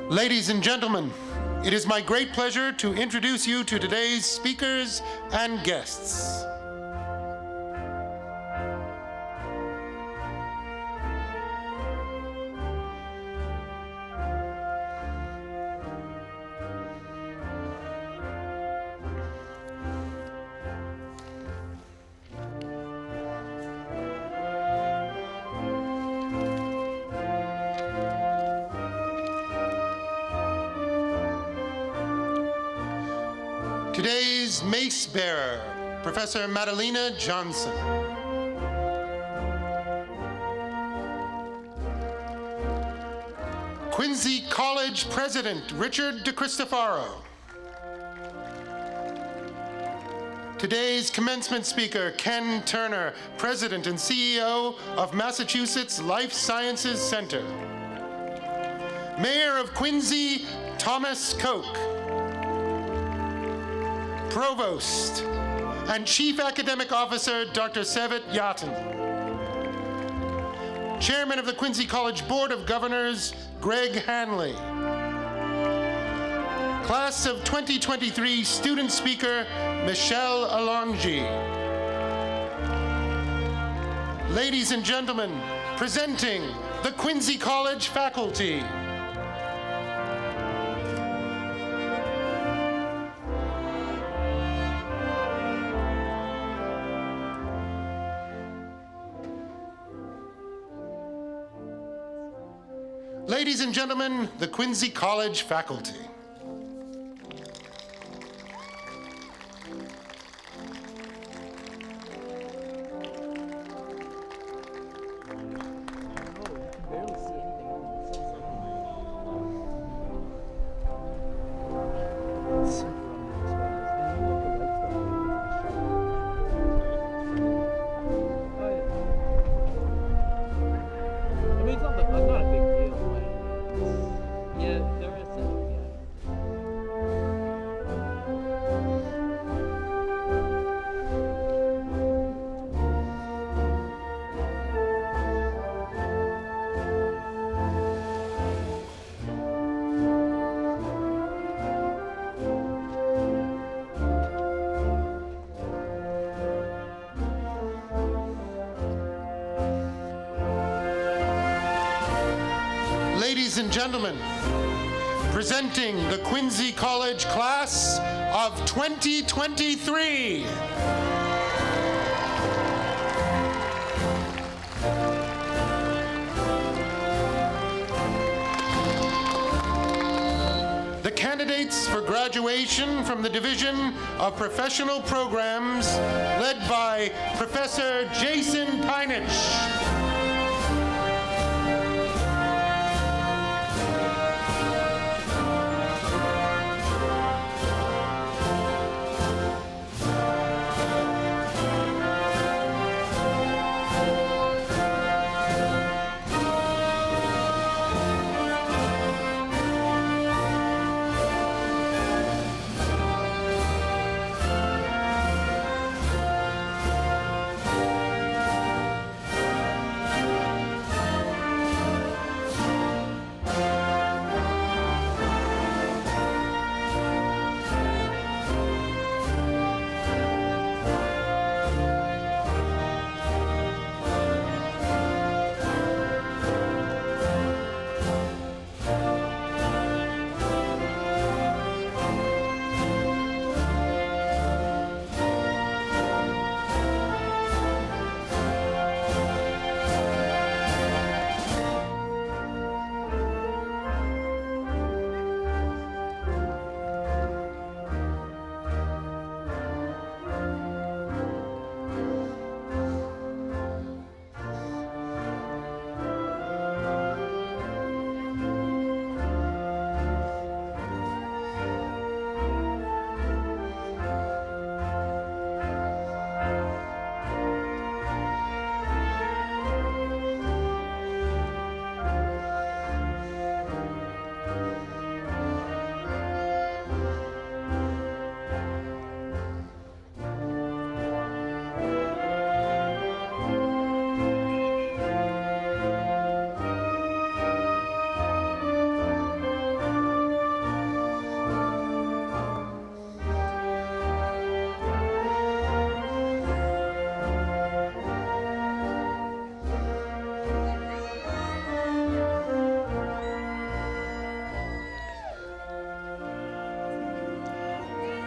Ladies and gentlemen, it is my great pleasure to introduce you to today's speakers and guests. Today's mace bearer, Professor Madalena Johnson. Quincy College President, Richard DeCristofaro. Today's commencement speaker, Ken Turner, President and CEO of Massachusetts Life Sciences Center. Mayor of Quincy, Thomas Koch. Provost and Chief Academic Officer, Dr. Sevat Yatin. Chairman of the Quincy College Board of Governors, Greg Hanley. Class of 2023 student speaker, Michelle Alongi. Ladies and gentlemen, presenting the Quincy College faculty. Ladies and gentlemen, the Quincy College faculty. Ladies and gentlemen, presenting the Quincy College class of 2023. The candidates for graduation from the Division of Professional Programs, led by Professor Jason Peinich.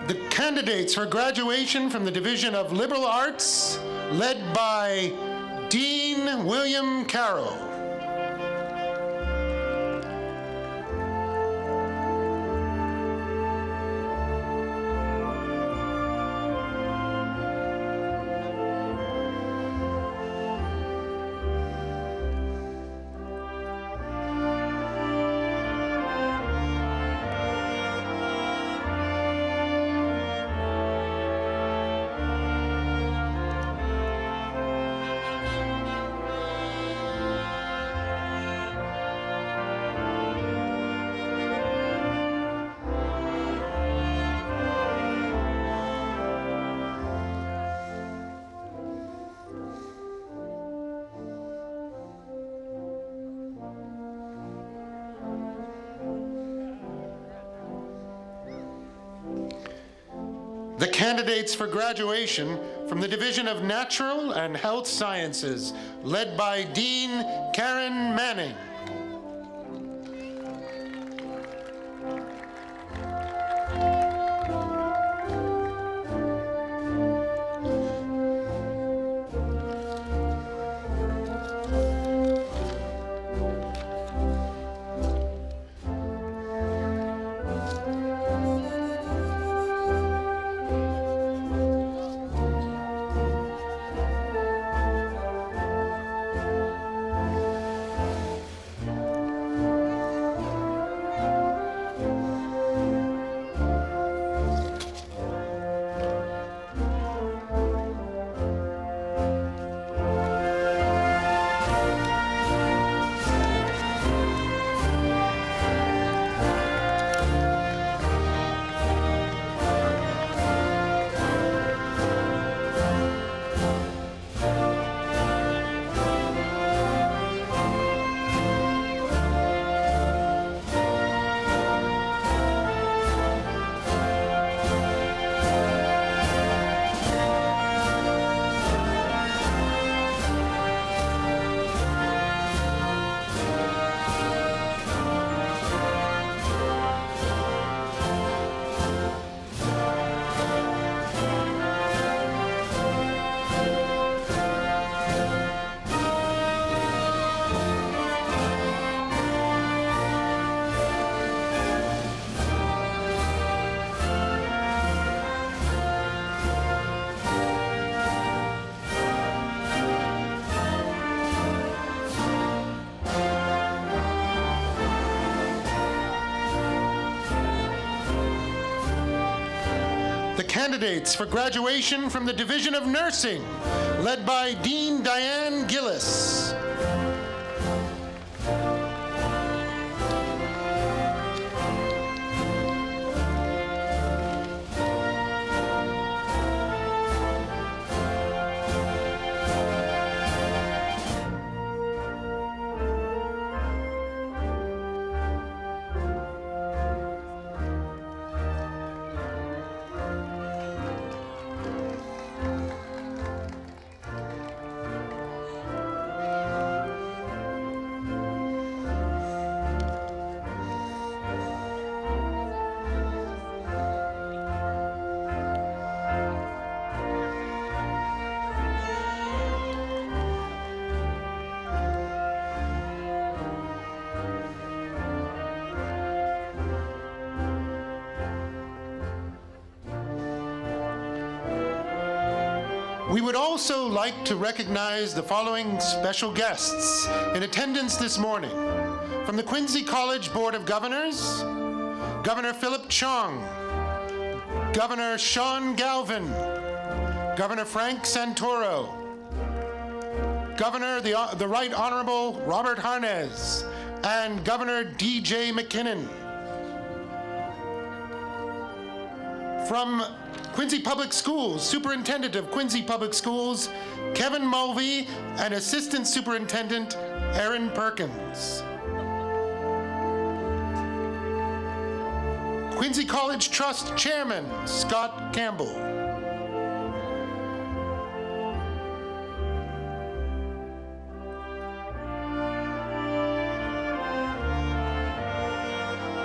The candidates for graduation from the Division of Liberal Arts, led by Dean William Carroll. The candidates for graduation from the Division of Natural and Health Sciences, led by Dean Karen Manning. The candidates for graduation from the Division of Nursing, led by Dean Diane Gillis. We would also like to recognize the following special guests in attendance this morning. From the Quincy College Board of Governors, Governor Philip Chong, Governor Sean Galvin, Governor Frank Santoro, Governor the Right Honorable Robert Harnez, and Governor D.J. McKinnon. From Quincy Public Schools, Superintendent of Quincy Public Schools, Kevin Mulvey, and Assistant Superintendent, Aaron Perkins. Quincy College Trust Chairman, Scott Campbell.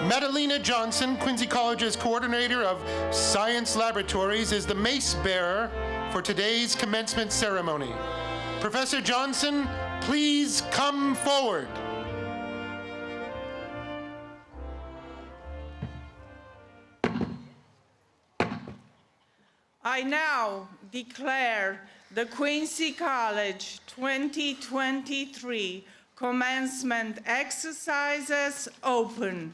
Madalena Johnson, Quincy College's coordinator of science laboratories, is the mace bearer for today's commencement ceremony. Professor Johnson, please come forward. I now declare the Quincy College 2023 commencement exercises open.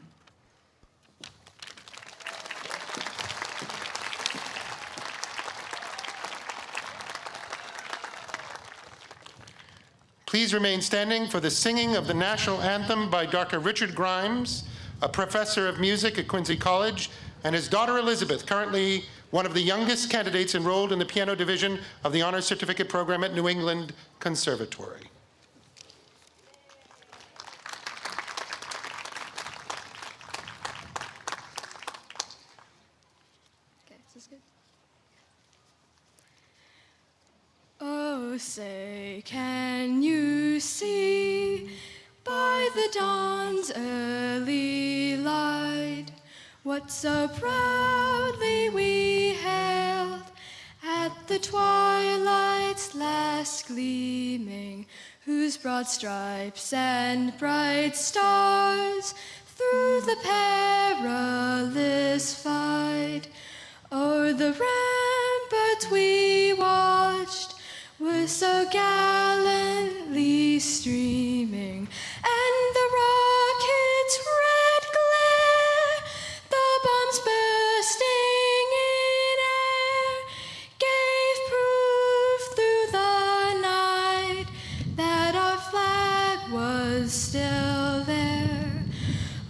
Please remain standing for the singing of the national anthem by Dr. Richard Grimes, a professor of music at Quincy College, and his daughter Elizabeth, currently one of the youngest candidates enrolled in the piano division of the Honors Certificate program at New England Conservatory. Oh, say, can you see by the dawn's early light what so proudly we hailed at the twilight's last gleaming, whose broad stripes and bright stars through the perilous fight o'er the ramparts we watched were so gallantly streaming, and the rocket's red glare, the bombs bursting in air, gave proof through the night that our flag was still there.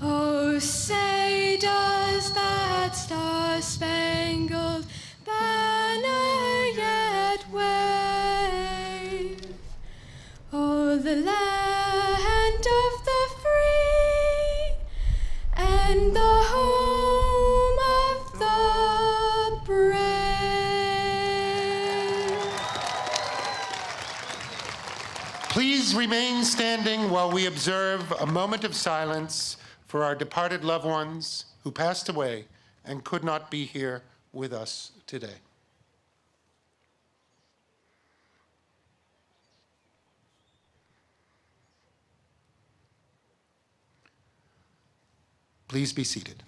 Oh, say, does that star-spangled banner yet wave? Oh, the land of the free and the home of the brave. Please remain standing while we observe a moment of silence for our departed loved ones who passed away and could not be here with us today. Please be seated.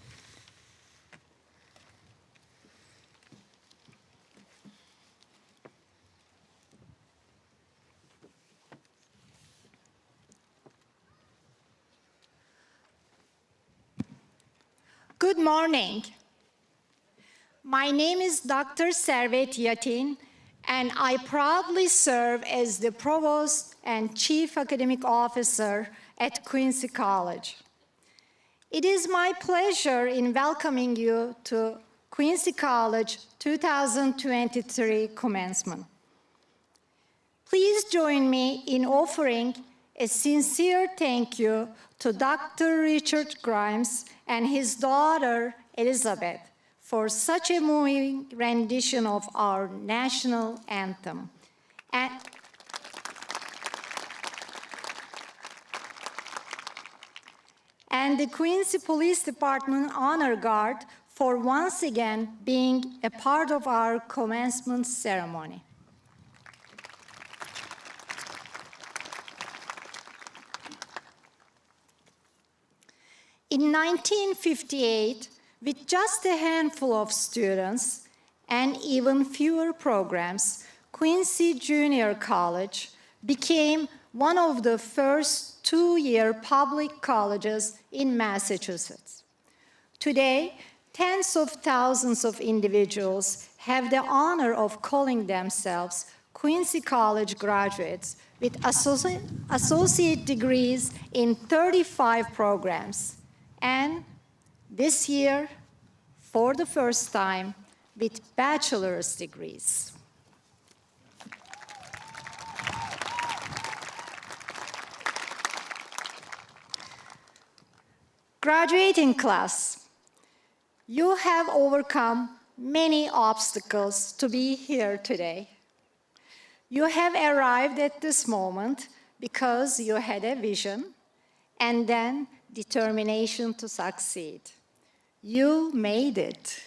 Good morning. My name is Dr. Servet Yatin, and I proudly serve as the Provost and Chief Academic Officer at Quincy College. It is my pleasure in welcoming you to Quincy College 2023 commencement. Please join me in offering a sincere thank you to Dr. Richard Grimes and his daughter Elizabeth for such a moving rendition of our national anthem. And the Quincy Police Department Honor Guard for once again being a part of our commencement ceremony. In 1958, with just a handful of students and even fewer programs, Quincy Junior College became one of the first two-year public colleges in Massachusetts. Today, tens of thousands of individuals have the honor of calling themselves Quincy College graduates with associate degrees in 35 programs. And this year, for the first time, with bachelor's degrees. Graduating class, you have overcome many obstacles to be here today. You have arrived at this moment because you had a vision, and then determination to succeed. You made it.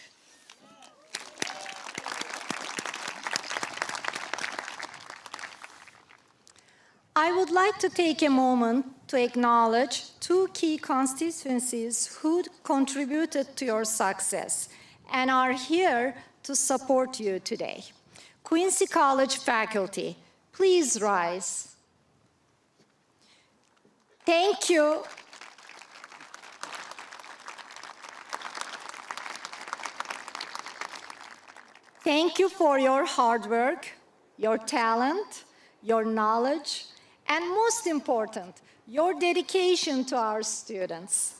I would like to take a moment to acknowledge two key constituencies who contributed to your success and are here to support you today. Quincy College faculty, please rise. Thank you. Thank you for your hard work, your talent, your knowledge, and most important, your dedication to our students.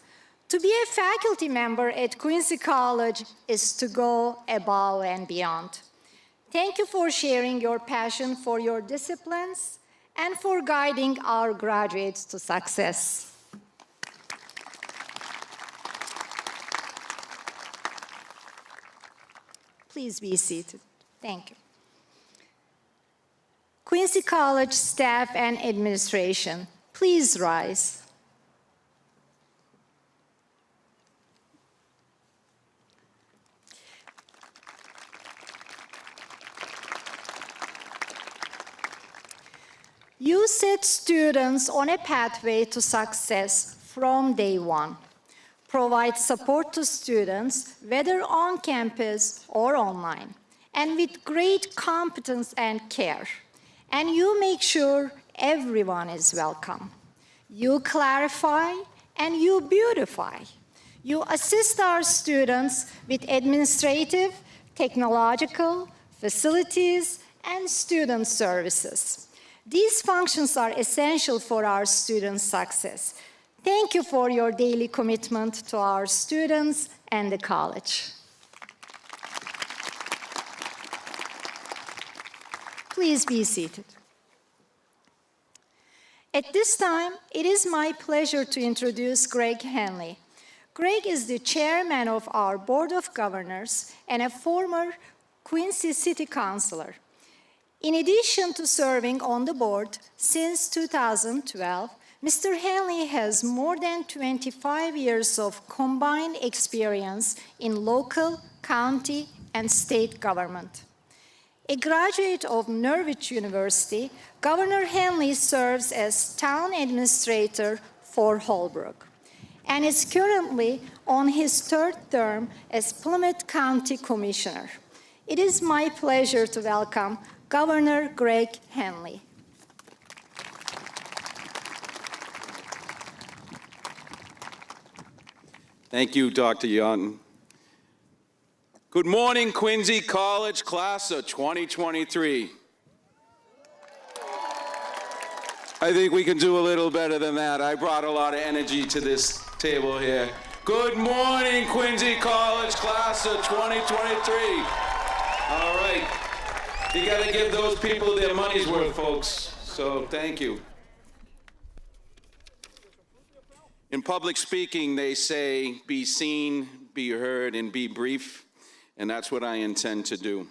To be a faculty member at Quincy College is to go above and beyond. Thank you for sharing your passion for your disciplines and for guiding our graduates to success. Please be seated. Thank you. Quincy College staff and administration, please rise. You set students on a pathway to success from day one. Provide support to students, whether on campus or online, and with great competence and care. And you make sure everyone is welcome. You clarify and you beautify. You assist our students with administrative, technological, facilities, and student services. These functions are essential for our students' success. Thank you for your daily commitment to our students and the college. Please be seated. At this time, it is my pleasure to introduce Greg Henley. Greg is the chairman of our Board of Governors and a former Quincy City Councilor. In addition to serving on the board since 2012, Mr. Henley has more than 25 years of combined experience in local, county, and state government. A graduate of Norwich University, Governor Henley serves as town administrator for Holbrook and is currently on his third term as Plymouth County Commissioner. It is my pleasure to welcome Governor Greg Henley. Thank you, Dr. Young. Good morning, Quincy College class of 2023. I think we can do a little better than that. I brought a lot of energy to this table here. Good morning, Quincy College class of 2023. All right. You got to give those people their money's worth, folks. So thank you. In public speaking, they say, be seen, be heard, and be brief, and that's what I intend to do.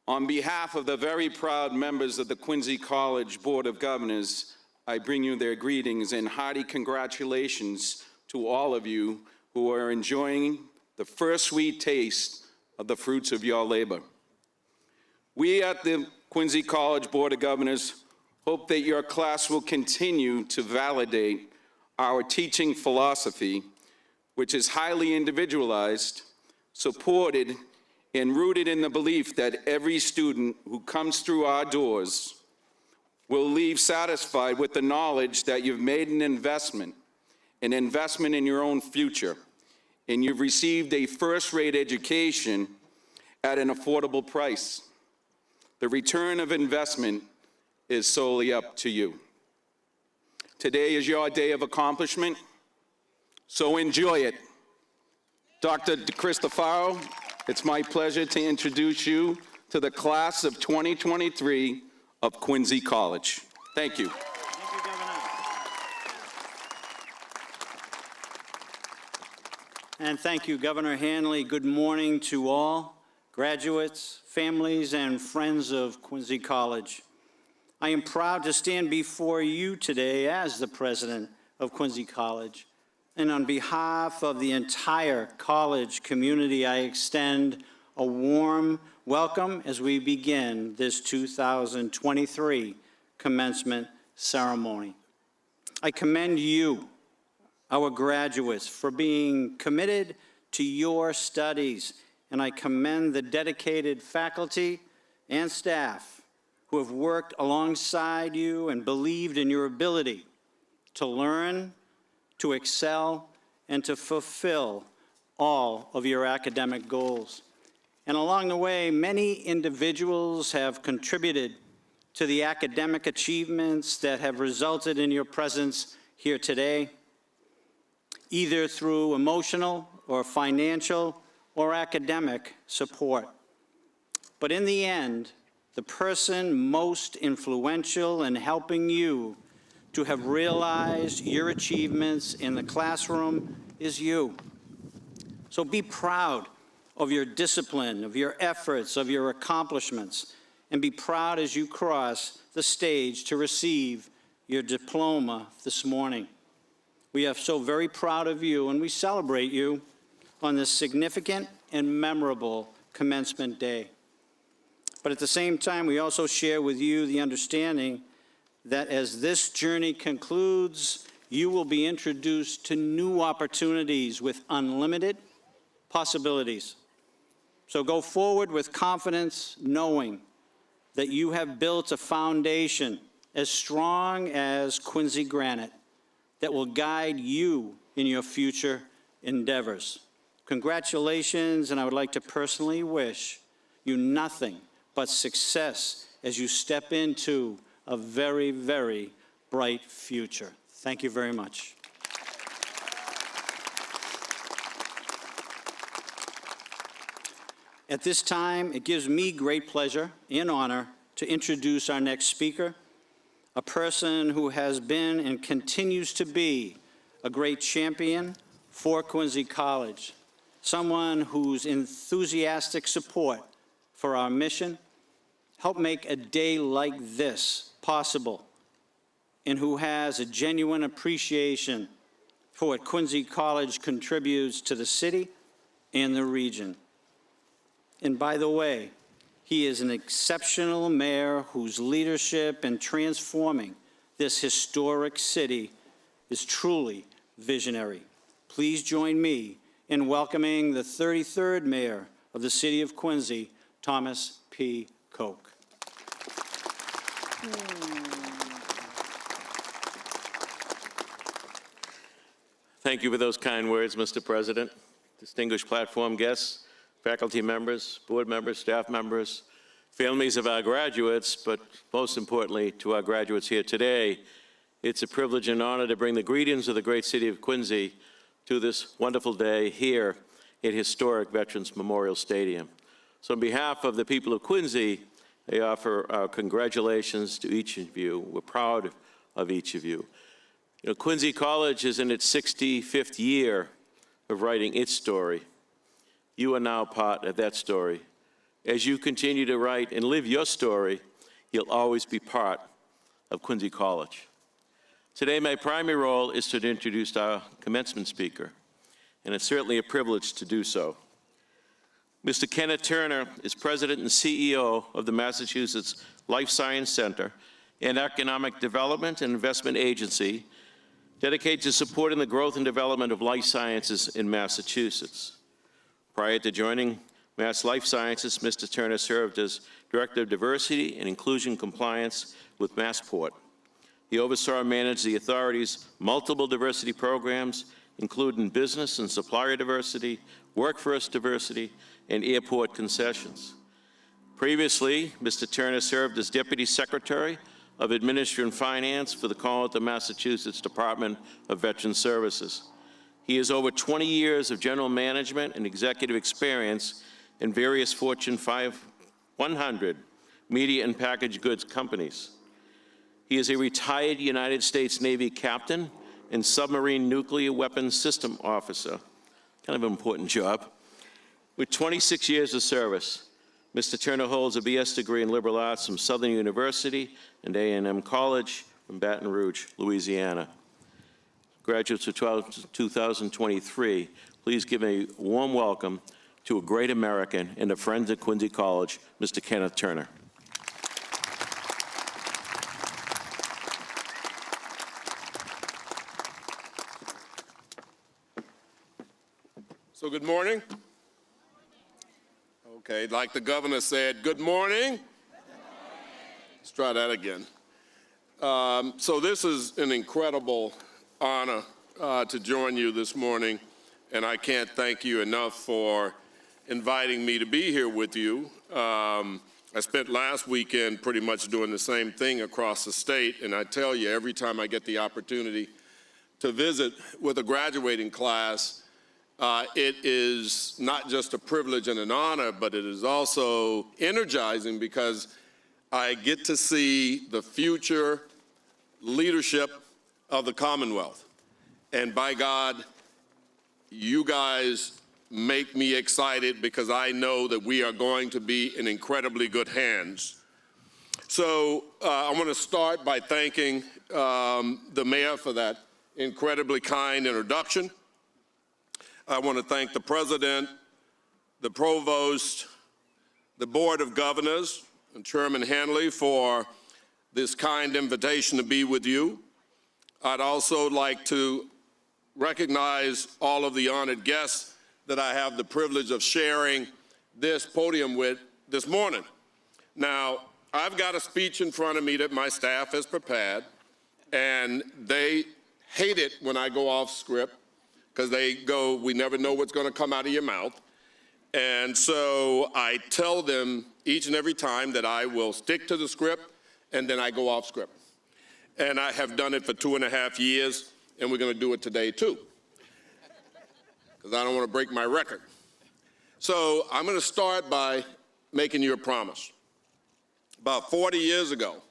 On behalf of the very proud members of the Quincy College Board of Governors, I bring you their greetings and hearty congratulations to all of you who are enjoying the first sweet taste of the fruits of your labor. We at the Quincy College Board of Governors hope that your class will continue to validate our teaching philosophy, which is highly individualized, supported, and rooted in the belief that every student who comes through our doors will leave satisfied with the knowledge that you've made an investment in your own future, and you've received a first-rate education at an affordable price. The return of investment is solely up to you. Today is your day of accomplishment, so enjoy it. Dr. DeCristofaro, it's my pleasure to introduce you to the class of 2023 of Quincy College. Thank you. Thank you, Governor. And thank you, Governor Henley. Good morning to all, graduates, families, and friends of Quincy College. I am proud to stand before you today as the president of Quincy College And on behalf of the entire college community, I extend a warm welcome as we begin this 2023 commencement ceremony. I commend you, our graduates, for being committed to your studies, and I commend the dedicated faculty and staff who have worked alongside you and believed in your ability to learn, to excel, and to fulfill all of your academic goals. And along the way, many individuals have contributed to the academic achievements that have resulted in your presence here today, either through emotional or financial or academic support. But in the end, the person most influential in helping you to have realized your achievements in the classroom is you. So be proud of your discipline, of your efforts, of your accomplishments, and be proud as you cross the stage to receive your diploma this morning. We are so very proud of you, and we celebrate you on this significant and memorable commencement day. But at the same time, we also share with you the understanding that as this journey concludes, you will be introduced to new opportunities with unlimited possibilities. So go forward with confidence, knowing that you have built a foundation as strong as Quincy granite that will guide you in your future endeavors. Congratulations, and I would like to personally wish you nothing but success as you step into a very, very bright future. Thank you very much. At this time, it gives me great pleasure and honor to introduce our next speaker, a person who has been and continues to be a great champion for Quincy College, someone whose enthusiastic support for our mission helped make a day like this possible, and who has a genuine appreciation for what Quincy College contributes to the city and the region. And by the way, he is an exceptional mayor whose leadership in transforming this historic city is truly visionary. Please join me in welcoming the 33rd mayor of the city of Quincy, Thomas P. Koch. Thank you for those kind words, Mr. President. Distinguished platform guests, faculty members, board members, staff members, families of our graduates, but most importantly, to our graduates here today, it's a privilege and honor to bring the greetings of the great city of Quincy to this wonderful day here at historic Veterans Memorial Stadium. So on behalf of the people of Quincy, I offer our congratulations to each of you. We're proud of each of you. You know, Quincy College is in its 65th year of writing its story. You are now part of that story. As you continue to write and live your story, you'll always be part of Quincy College. Today, my primary role is to introduce our commencement speaker, and it's certainly a privilege to do so. Mr. Kenneth Turner is President and CEO of the Massachusetts Life Science Center, an economic development and investment agency dedicated to supporting the growth and development of life sciences in Massachusetts. Prior to joining Mass Life Sciences, Mr. Turner served as Director of Diversity and Inclusion Compliance with Massport. He oversaw and managed the authority's multiple diversity programs, including business and supplier diversity, workforce diversity, and airport concessions. Previously, Mr. Turner served as Deputy Secretary of Administration and Finance for the Commonwealth of Massachusetts Department of Veteran Services. He has over 20 years of general management and executive experience in various Fortune 100 media and packaged goods companies. He is a retired United States Navy captain and submarine nuclear weapons system officer, kind of an important job. With 26 years of service, Mr. Turner holds a BS degree in liberal arts from Southern University and A&M College from Baton Rouge, Louisiana. graduates of 2023, please give a warm welcome to a great American and a friend at Quincy College, Mr. Kenneth Turner. So good morning. Okay, like the governor said, good morning. Let's try that again. So this is an incredible honor to join you this morning, and I can't thank you enough for inviting me to be here with you. I spent last weekend pretty much doing the same thing across the state, and I tell you, every time I get the opportunity to visit with a graduating class, it is not just a privilege and an honor, but it is also energizing because I get to see the future leadership of the Commonwealth. And by God, you guys make me excited because I know that we are going to be in incredibly good hands. So I want to start by thanking the mayor for that incredibly kind introduction. I want to thank the president, the provost, the board of governors, and Chairman Hanley for this kind invitation to be with you. I'd also like to recognize all of the honored guests that I have the privilege of sharing this podium with this morning. Now, I've got a speech in front of me that my staff has prepared, and they hate it when I go off script, because they go, we never know what's going to come out of your mouth. And so I tell them each and every time that I will stick to the script, and then I go off script. And I have done it for 2.5 years, and we're going to do it today too, because I don't want to break my record. So I'm going to start by making you a promise. About 40 years ago,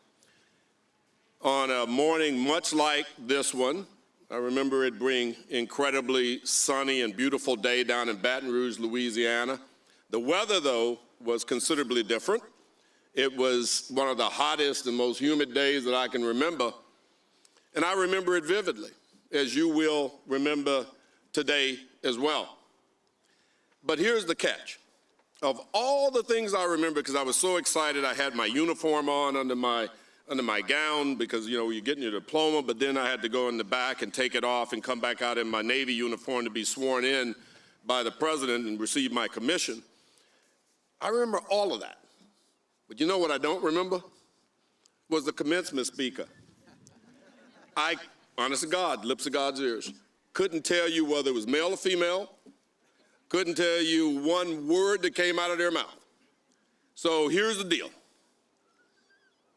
on a morning much like this one, I remember it being incredibly sunny and beautiful day down in Baton Rouge, Louisiana. The weather, though, was considerably different. It was one of the hottest and most humid days that I can remember. And I remember it vividly, as you will remember today as well. But here's the catch. Of all the things I remember, because I was so excited, I had my uniform on under my gown because, you know, you're getting your diploma, but then I had to go in the back and take it off and come back out in my Navy uniform to be sworn in by the president and receive my commission. I remember all of that. But you know what I don't remember? Was the commencement speaker. I, honest to God, lips of God's ears, couldn't tell you whether it was male or female, couldn't tell you one word that came out of their mouth. So here's the deal.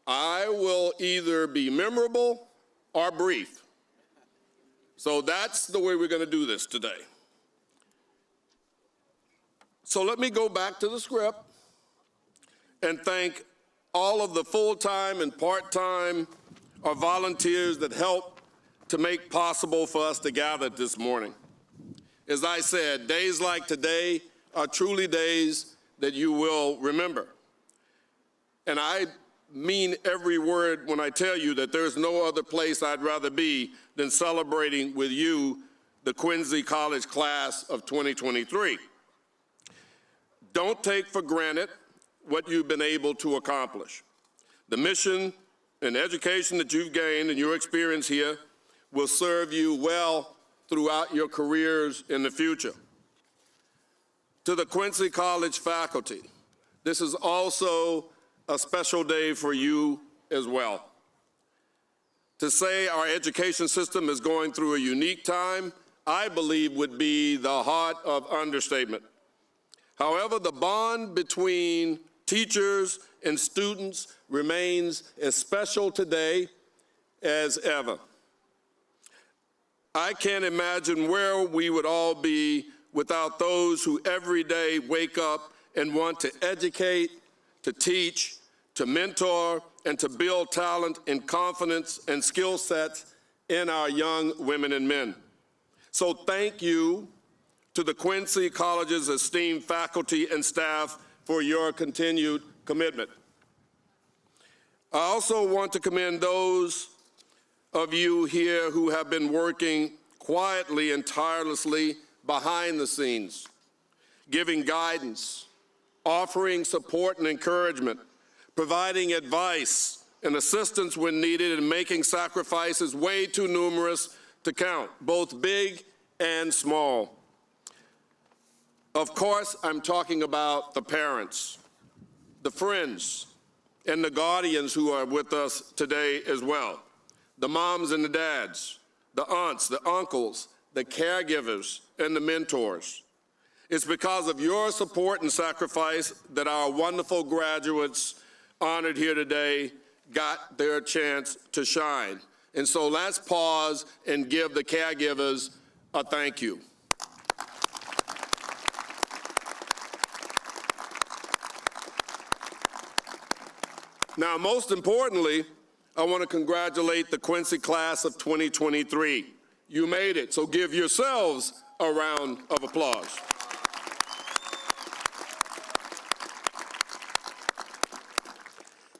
I will either be memorable or brief. So that's the way we're going to do this today. So let me go back to the script and thank all of the full-time and part-time or volunteers that helped to make possible for us to gather this morning. As I said, days like today are truly days that you will remember. And I mean every word when I tell you that there's no other place I'd rather be than celebrating with you the Quincy College class of 2023. Don't take for granted what you've been able to accomplish. The mission and education that you've gained and your experience here will serve you well throughout your careers in the future. To the Quincy College faculty, this is also a special day for you as well. To say our education system is going through a unique time, I believe would be the heart of understatement. However, the bond between teachers and students remains as special today as ever. I can't imagine where we would all be without those who every day wake up and want to educate, to teach, to mentor, and to build talent and confidence and skill sets in our young women and men. So thank you to the Quincy College's esteemed faculty and staff for your continued commitment. I also want to commend those of you here who have been working quietly and tirelessly behind the scenes, giving guidance, offering support and encouragement, providing advice and assistance when needed, and making sacrifices way too numerous to count, both big and small. Of course, I'm talking about the parents, the friends, and the guardians who are with us today as well. The moms and the dads, the aunts, the uncles, the caregivers, and the mentors. It's because of your support and sacrifice that our wonderful graduates honored here today got their chance to shine. And so let's pause and give the caregivers a thank you. Now, most importantly, I want to congratulate the Quincy class of 2023. You made it, so give yourselves a round of applause.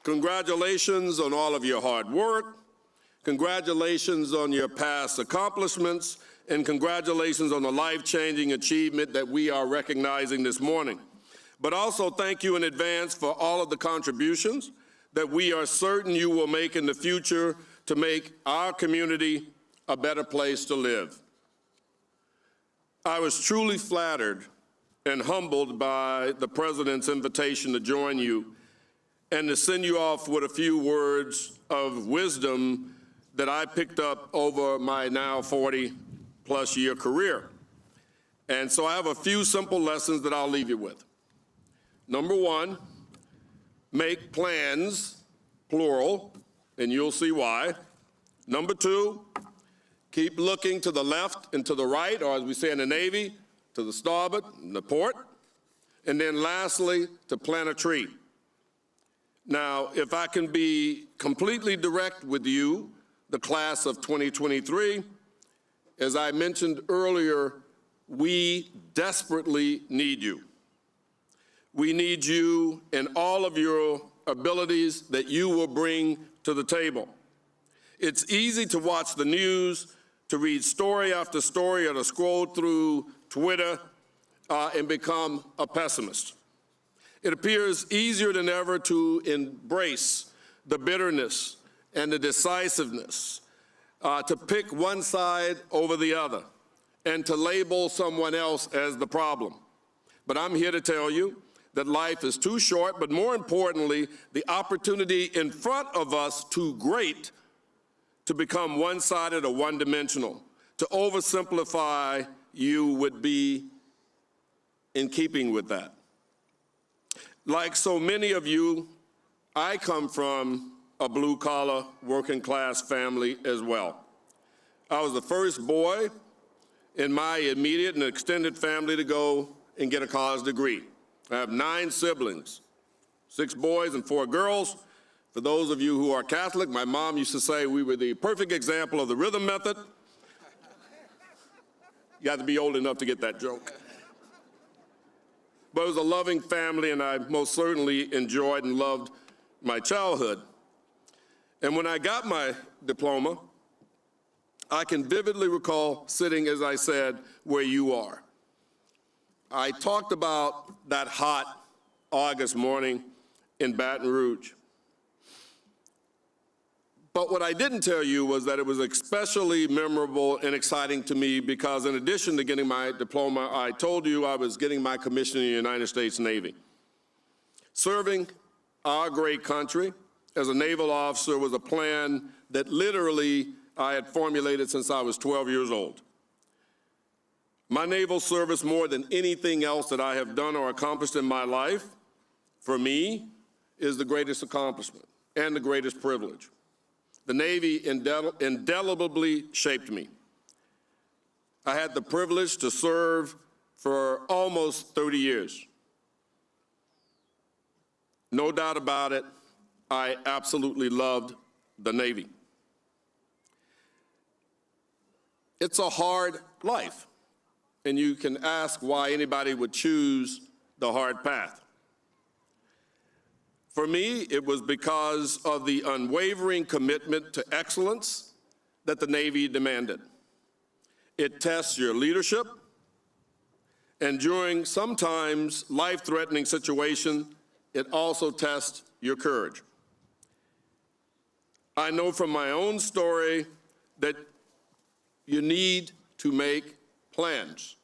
Congratulations on all of your hard work. Congratulations on your past accomplishments, and congratulations on the life-changing achievement that we are recognizing this morning. But also thank you in advance for all of the contributions that we are certain you will make in the future to make our community a better place to live. I was truly flattered and humbled by the President's invitation to join you and to send you off with a few words of wisdom that I picked up over my now 40-plus year career. And so I have a few simple lessons that I'll leave you with. Number one, make plans, plural, and you'll see why. Number two, keep looking to the left and to the right, or as we say in the Navy, to the starboard and the port. And then lastly, to plant a tree. Now, if I can be completely direct with you, the class of 2023, as I mentioned earlier, we desperately need you. We need you and all of your abilities that you will bring to the table. It's easy to watch the news, to read story after story, or to scroll through Twitter and become a pessimist. It appears easier than ever to embrace the bitterness and the decisiveness, to pick one side over the other, and to label someone else as the problem. But I'm here to tell you that life is too short, but more importantly, the opportunity in front of us too great to become one-sided or one-dimensional. To oversimplify you would be in keeping with that. Like so many of you, I come from a blue-collar, working-class family as well. I was the first boy in my immediate and extended family to go and get a college degree. I have 9 siblings, 6 boys and 4 girls. For those of you who are Catholic, my mom used to say we were the perfect example of the rhythm method. You have to be old enough to get that joke. But it was a loving family, and I most certainly enjoyed and loved my childhood. And when I got my diploma, I can vividly recall sitting, as I said, where you are. I talked about that hot August morning in Baton Rouge. But what I didn't tell you was that it was especially memorable and exciting to me because in addition to getting my diploma, I told you I was getting my commission in the United States Navy. Serving our great country as a naval officer was a plan that literally I had formulated since I was 12 years old. My naval service, more than anything else that I have done or accomplished in my life, for me, is the greatest accomplishment and the greatest privilege. The Navy indelibly shaped me. I had the privilege to serve for almost 30 years. No doubt about it, I absolutely loved the Navy. It's a hard life, and you can ask why anybody would choose the hard path. For me, it was because of the unwavering commitment to excellence that the Navy demanded. It tests your leadership, and during sometimes life-threatening situations, it also tests your courage. I know from my own story that you need to make plans.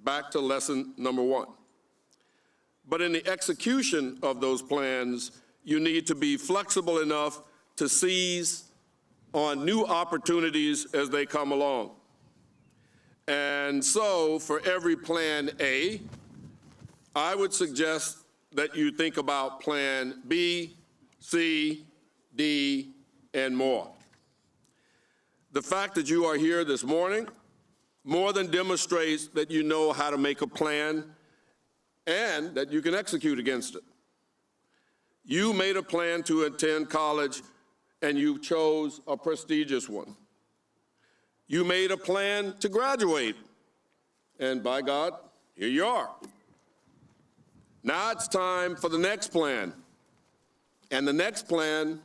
Back to lesson number 1. But in the execution of those plans, you need to be flexible enough to seize on new opportunities as they come along. And so, for every plan A, I would suggest that you think about plan B, C, D, and more. The fact that you are here this morning more than demonstrates that you know how to make a plan and that you can execute against it. You made a plan to attend college, and you chose a prestigious one. You made a plan to graduate, and by God, here you are. Now it's time for the next plan, and the next plan,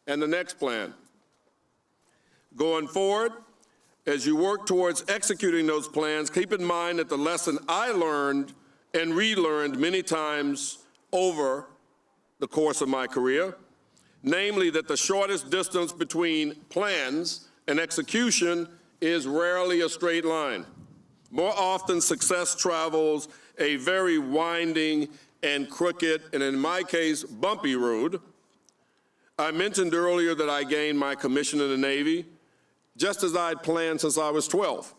and the next plan. Going forward, as you work towards executing those plans, keep in mind that the lesson I learned and relearned many times over the course of my career, namely that the shortest distance between plans and execution is rarely a straight line. More often, success travels a very winding and crooked, and in my case, bumpy road. I mentioned earlier that I gained my commission in the Navy just as I'd planned since I was 12.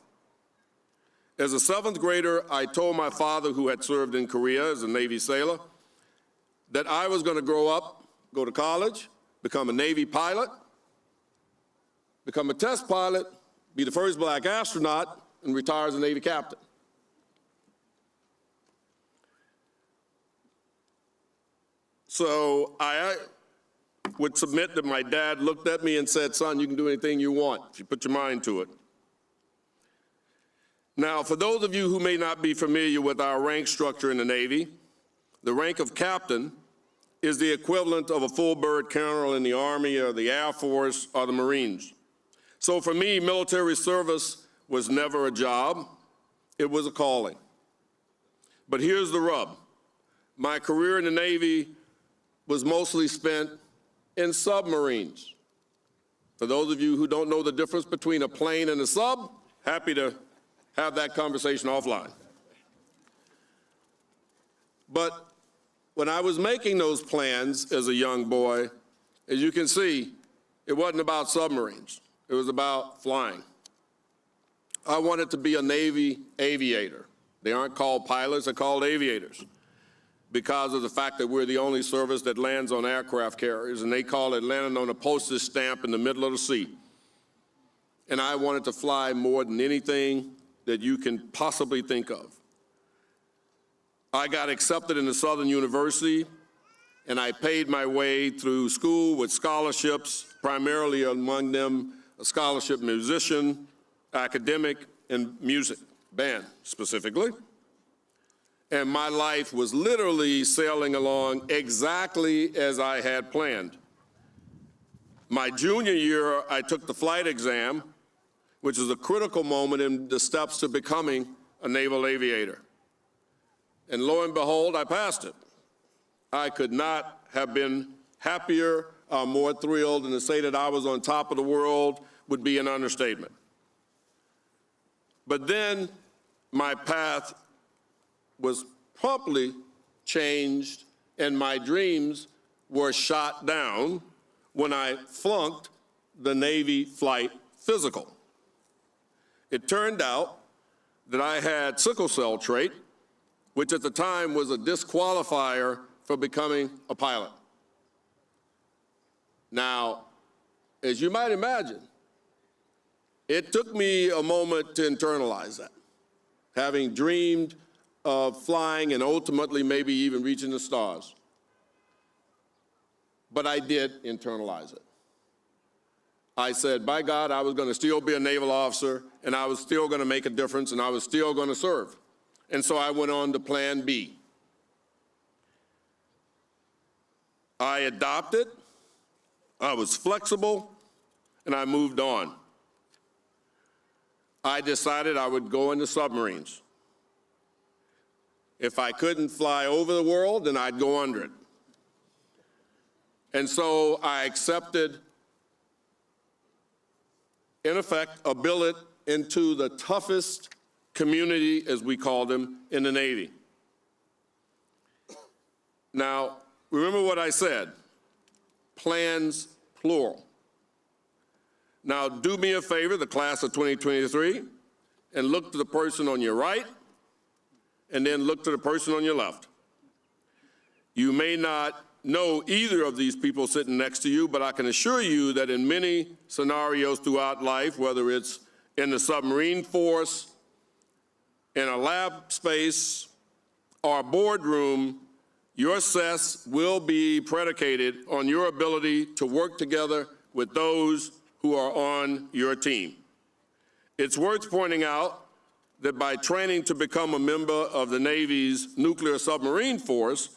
As a 7th grader, I told my father, who had served in Korea as a Navy sailor, that I was going to grow up, go to college, become a Navy pilot, become a test pilot, be the first black astronaut, and retire as a Navy captain. So I would submit that my dad looked at me and said, "Son, you can do anything you want if you put your mind to it." Now, for those of you who may not be familiar with our rank structure in the Navy, the rank of captain is the equivalent of a full-bird colonel in the Army or the Air Force or the Marines. So for me, military service was never a job, it was a calling. But here's the rub. My career in the Navy was mostly spent in submarines. For those of you who don't know the difference between a plane and a sub, happy to have that conversation offline. But when I was making those plans as a young boy, as you can see, it wasn't about submarines. It was about flying. I wanted to be a Navy aviator. They aren't called pilots, they're called aviators, because of the fact that we're the only service that lands on aircraft carriers, and they call it landing on a postage stamp in the middle of the sea. And I wanted to fly more than anything that you can possibly think of. I got accepted into Southern University, and I paid my way through school with scholarships, primarily among them a scholarship musician, academic, and music, band specifically. And my life was literally sailing along exactly as I had planned. My junior year, I took the flight exam, which is a critical moment in the steps to becoming a naval aviator. And lo and behold, I passed it. I could not have been happier or more thrilled, and to say that I was on top of the world would be an understatement. But then my path was promptly changed, and my dreams were shot down when I flunked the Navy flight physical. It turned out that I had sickle cell trait, which at the time was a disqualifier for becoming a pilot. Now, as you might imagine, it took me a moment to internalize that, having dreamed of flying and ultimately maybe even reaching the stars. But I did internalize it. I said, by God, I was going to still be a naval officer, and I was still going to make a difference, and I was still going to serve. And so I went on to plan B. I adopted, I was flexible, and I moved on. I decided I would go into submarines. If I couldn't fly over the world, then I'd go under it. And so I accepted, in effect, a billet into the toughest community, as we call them, in the Navy. Now, remember what I said, plans plural. Now, do me a favor, the class of 2023, and look to the person on your right, and then look to the person on your left. You may not know either of these people sitting next to you, but I can assure you that in many scenarios throughout life, whether it's in the submarine force, in a lab space, or a boardroom, your success will be predicated on your ability to work together with those who are on your team. It's worth pointing out that by training to become a member of the Navy's nuclear submarine force,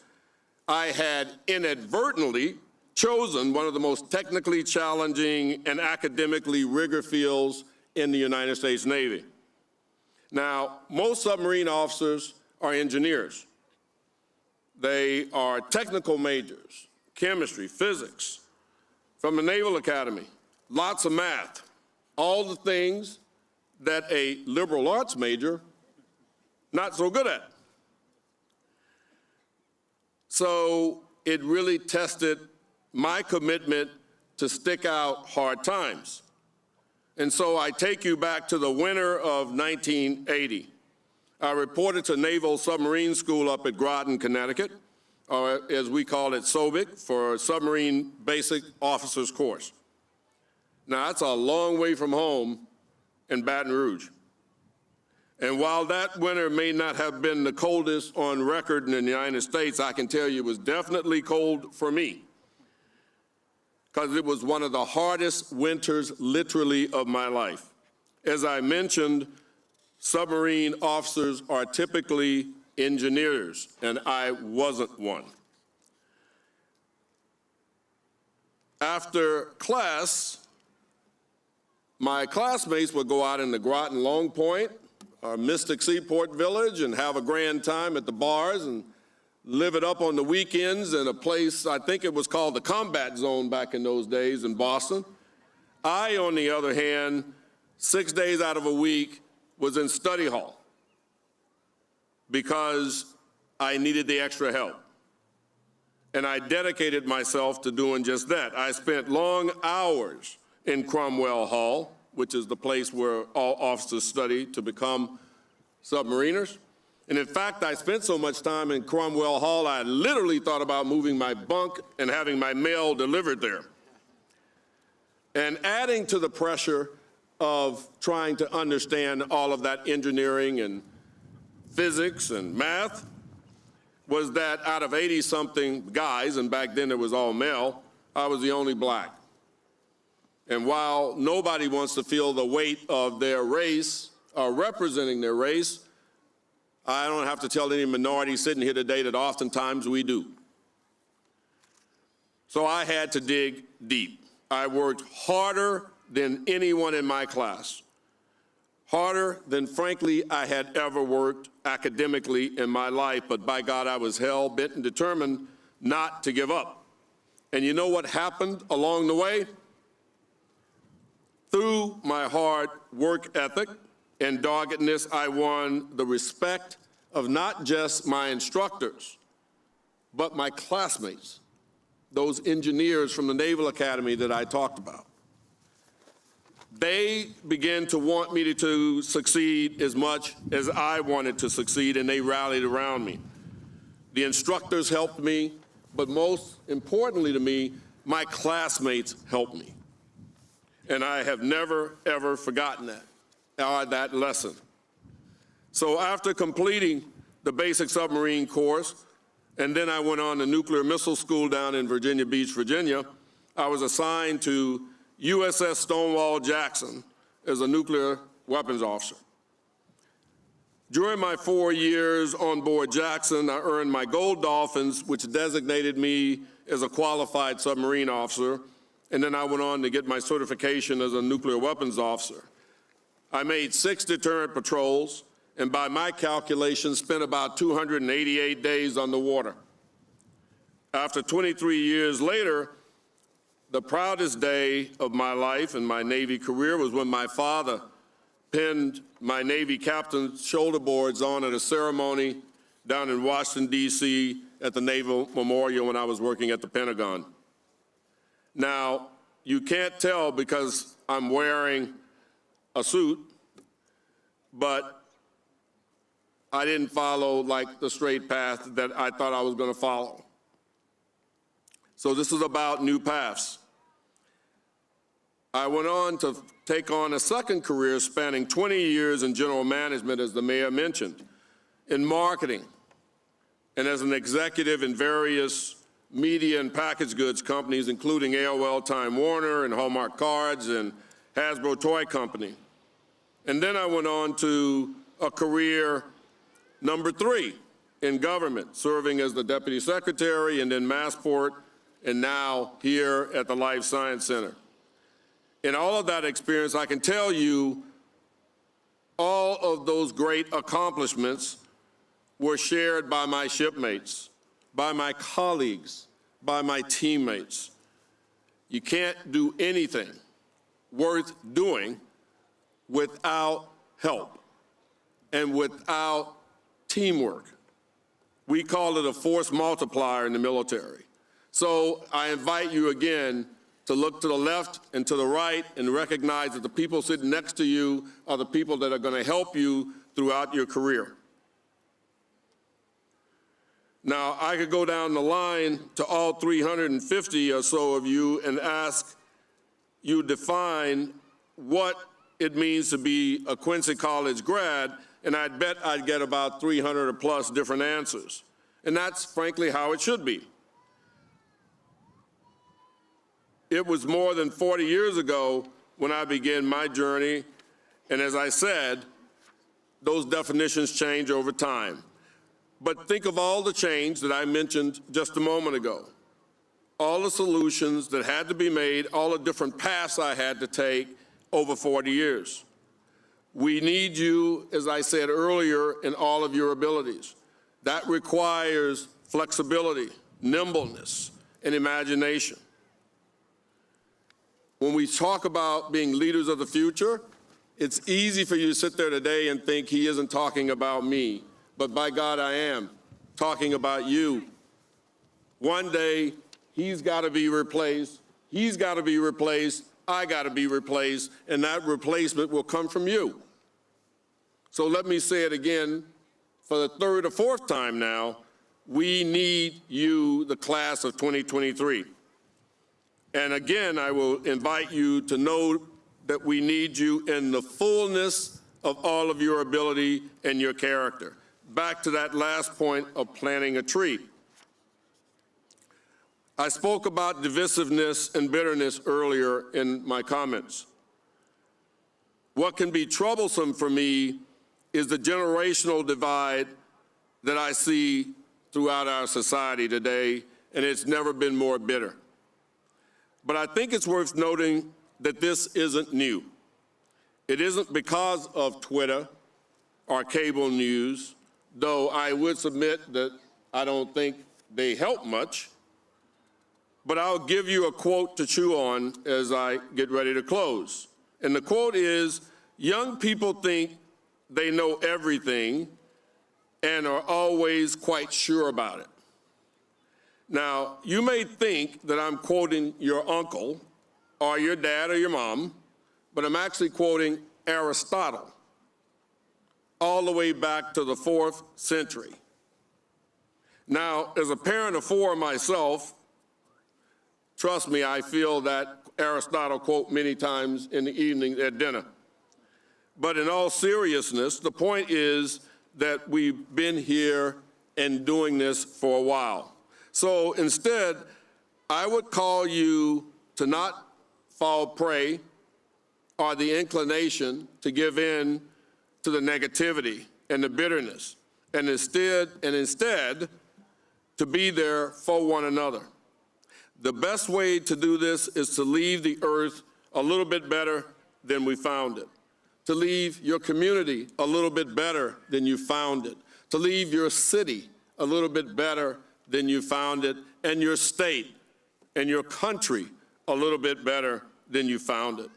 I had inadvertently chosen one of the most technically challenging and academically rigorous fields in the United States Navy. Now, most submarine officers are engineers. They are technical majors, chemistry, physics, from the Naval Academy, lots of math, all the things that a liberal arts major not so good at. So it really tested my commitment to stick out hard times. And so I take you back to the winter of 1980. I reported to Naval Submarine School up at Groton, Connecticut, or as we call it, SOBIC, for Submarine Basic Officers Course. Now, that's a long way from home in Baton Rouge. And while that winter may not have been the coldest on record in the United States, I can tell you it was definitely cold for me, because it was one of the hardest winters, literally, of my life. As I mentioned, submarine officers are typically engineers, and I wasn't one. After class, my classmates would go out in the Groton Long Point or Mystic Seaport Village and have a grand time at the bars and live it up on the weekends in a place, I think it was called the Combat Zone back in those days in Boston. I, on the other hand, 6 days out of a week was in study hall because I needed the extra help. And I dedicated myself to doing just that. I spent long hours in Cromwell Hall, which is the place where all officers study to become submariners. And in fact, I spent so much time in Cromwell Hall, I literally thought about moving my bunk and having my mail delivered there. And adding to the pressure of trying to understand all of that engineering and physics and math was that out of 80-something guys, and back then it was all male, I was the only black. And while nobody wants to feel the weight of their race or representing their race, I don't have to tell any minority sitting here today that oftentimes we do. So I had to dig deep. I worked harder than anyone in my class, harder than, frankly, I had ever worked academically in my life, but by God, I was hell-bent and determined not to give up. And you know what happened along the way? Through my hard work ethic and doggedness, I won the respect of not just my instructors, but my classmates, those engineers from the Naval Academy that I talked about. They began to want me to succeed as much as I wanted to succeed, and they rallied around me. The instructors helped me, but most importantly to me, my classmates helped me. And I have never, ever forgotten that lesson. So after completing the basic submarine course, and then I went on to nuclear missile school down in Virginia Beach, Virginia, I was assigned to USS Stonewall Jackson as a nuclear weapons officer. During my 4 years on board Jackson, I earned my Gold Dolphins, which designated me as a qualified submarine officer, and then I went on to get my certification as a nuclear weapons officer. I made 6 deterrent patrols, and by my calculations, spent about 288 days on the water. After 23 years later, the proudest day of my life and my Navy career was when my father pinned my Navy captain's shoulder boards on at a ceremony down in Washington, D.C. at the Naval Memorial when I was working at the Pentagon. Now, you can't tell because I'm wearing a suit, but I didn't follow like the straight path that I thought I was going to follow. So this is about new paths. I went on to take on a second career spanning 20 years in general management, as the mayor mentioned, in marketing, and as an executive in various media and packaged goods companies, including AOL Time Warner and Hallmark Cards and Hasbro Toy Company. And then I went on to a career number 3 in government, serving as the deputy secretary and then Massport, and now here at the Life Science Center. In all of that experience, I can tell you all of those great accomplishments were shared by my shipmates, by my colleagues, by my teammates. You can't do anything worth doing without help and without teamwork. We call it a force multiplier in the military. So I invite you again to look to the left and to the right and recognize that the people sitting next to you are the people that are going to help you throughout your career. Now, I could go down the line to all 350 or so of you and ask you define what it means to be a Quincy College grad, and I'd bet I'd get about 300 or plus different answers. And that's frankly how it should be. It was more than 40 years ago when I began my journey, and as I said, those definitions change over time. But think of all the change that I mentioned just a moment ago, all the solutions that had to be made, all the different paths I had to take over 40 years. We need you, as I said earlier, in all of your abilities. That requires flexibility, nimbleness, and imagination. When we talk about being leaders of the future, it's easy for you to sit there today and think he isn't talking about me. But by God, I am talking about you. One day, he's got to be replaced. He's got to be replaced. I got to be replaced. And that replacement will come from you. So let me say it again for the third or fourth time now. We need you, the class of 2023. And again, I will invite you to know that we need you in the fullness of all of your ability and your character. Back to that last point of planting a tree. I spoke about divisiveness and bitterness earlier in my comments. What can be troublesome for me is the generational divide that I see throughout our society today, and it's never been more bitter. But I think it's worth noting that this isn't new. It isn't because of Twitter or cable news, though I would submit that I don't think they help much. But I'll give you a quote to chew on as I get ready to close. And the quote is, "Young people think they know everything and are always quite sure about it." Now, you may think that I'm quoting your uncle or your dad or your mom, but I'm actually quoting Aristotle, all the way back to the 4th century. Now, as a parent of 4 myself, trust me, I feel that Aristotle quote many times in the evening at dinner. But in all seriousness, the point is that we've been here and doing this for a while. So instead, I would call you to not fall prey or the inclination to give in to the negativity and the bitterness, and instead to be there for one another. The best way to do this is to leave the earth a little bit better than we found it, to leave your community a little bit better than you found it, to leave your city a little bit better than you found it, and your state and your country a little bit better than you found it.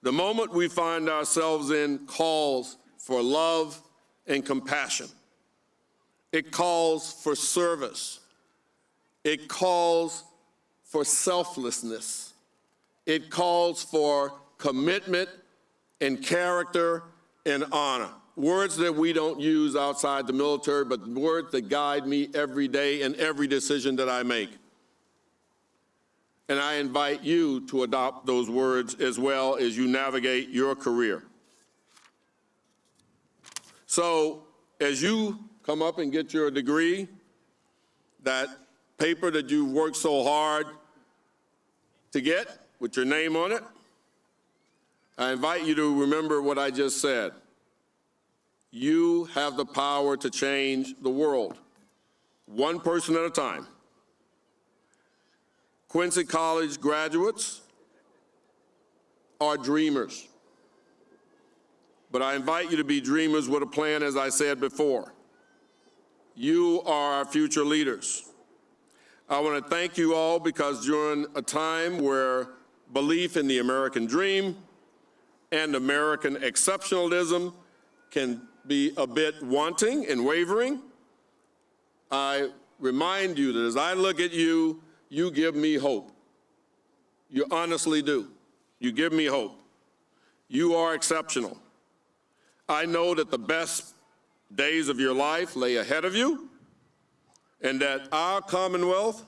The moment we find ourselves in calls for love and compassion. It calls for service. It calls for selflessness. It calls for commitment and character and honor. Words that we don't use outside the military, but words that guide me every day in every decision that I make. And I invite you to adopt those words as well as you navigate your career. So as you come up and get your degree, that paper that you worked so hard to get with your name on it, I invite you to remember what I just said. You have the power to change the world, one person at a time. Quincy College graduates are dreamers. But I invite you to be dreamers with a plan, as I said before. You are our future leaders. I want to thank you all because during a time where belief in the American dream and American exceptionalism can be a bit wanting and wavering, I remind you that as I look at you, you give me hope. You honestly do. You give me hope. You are exceptional. I know that the best days of your life lay ahead of you, and that our Commonwealth,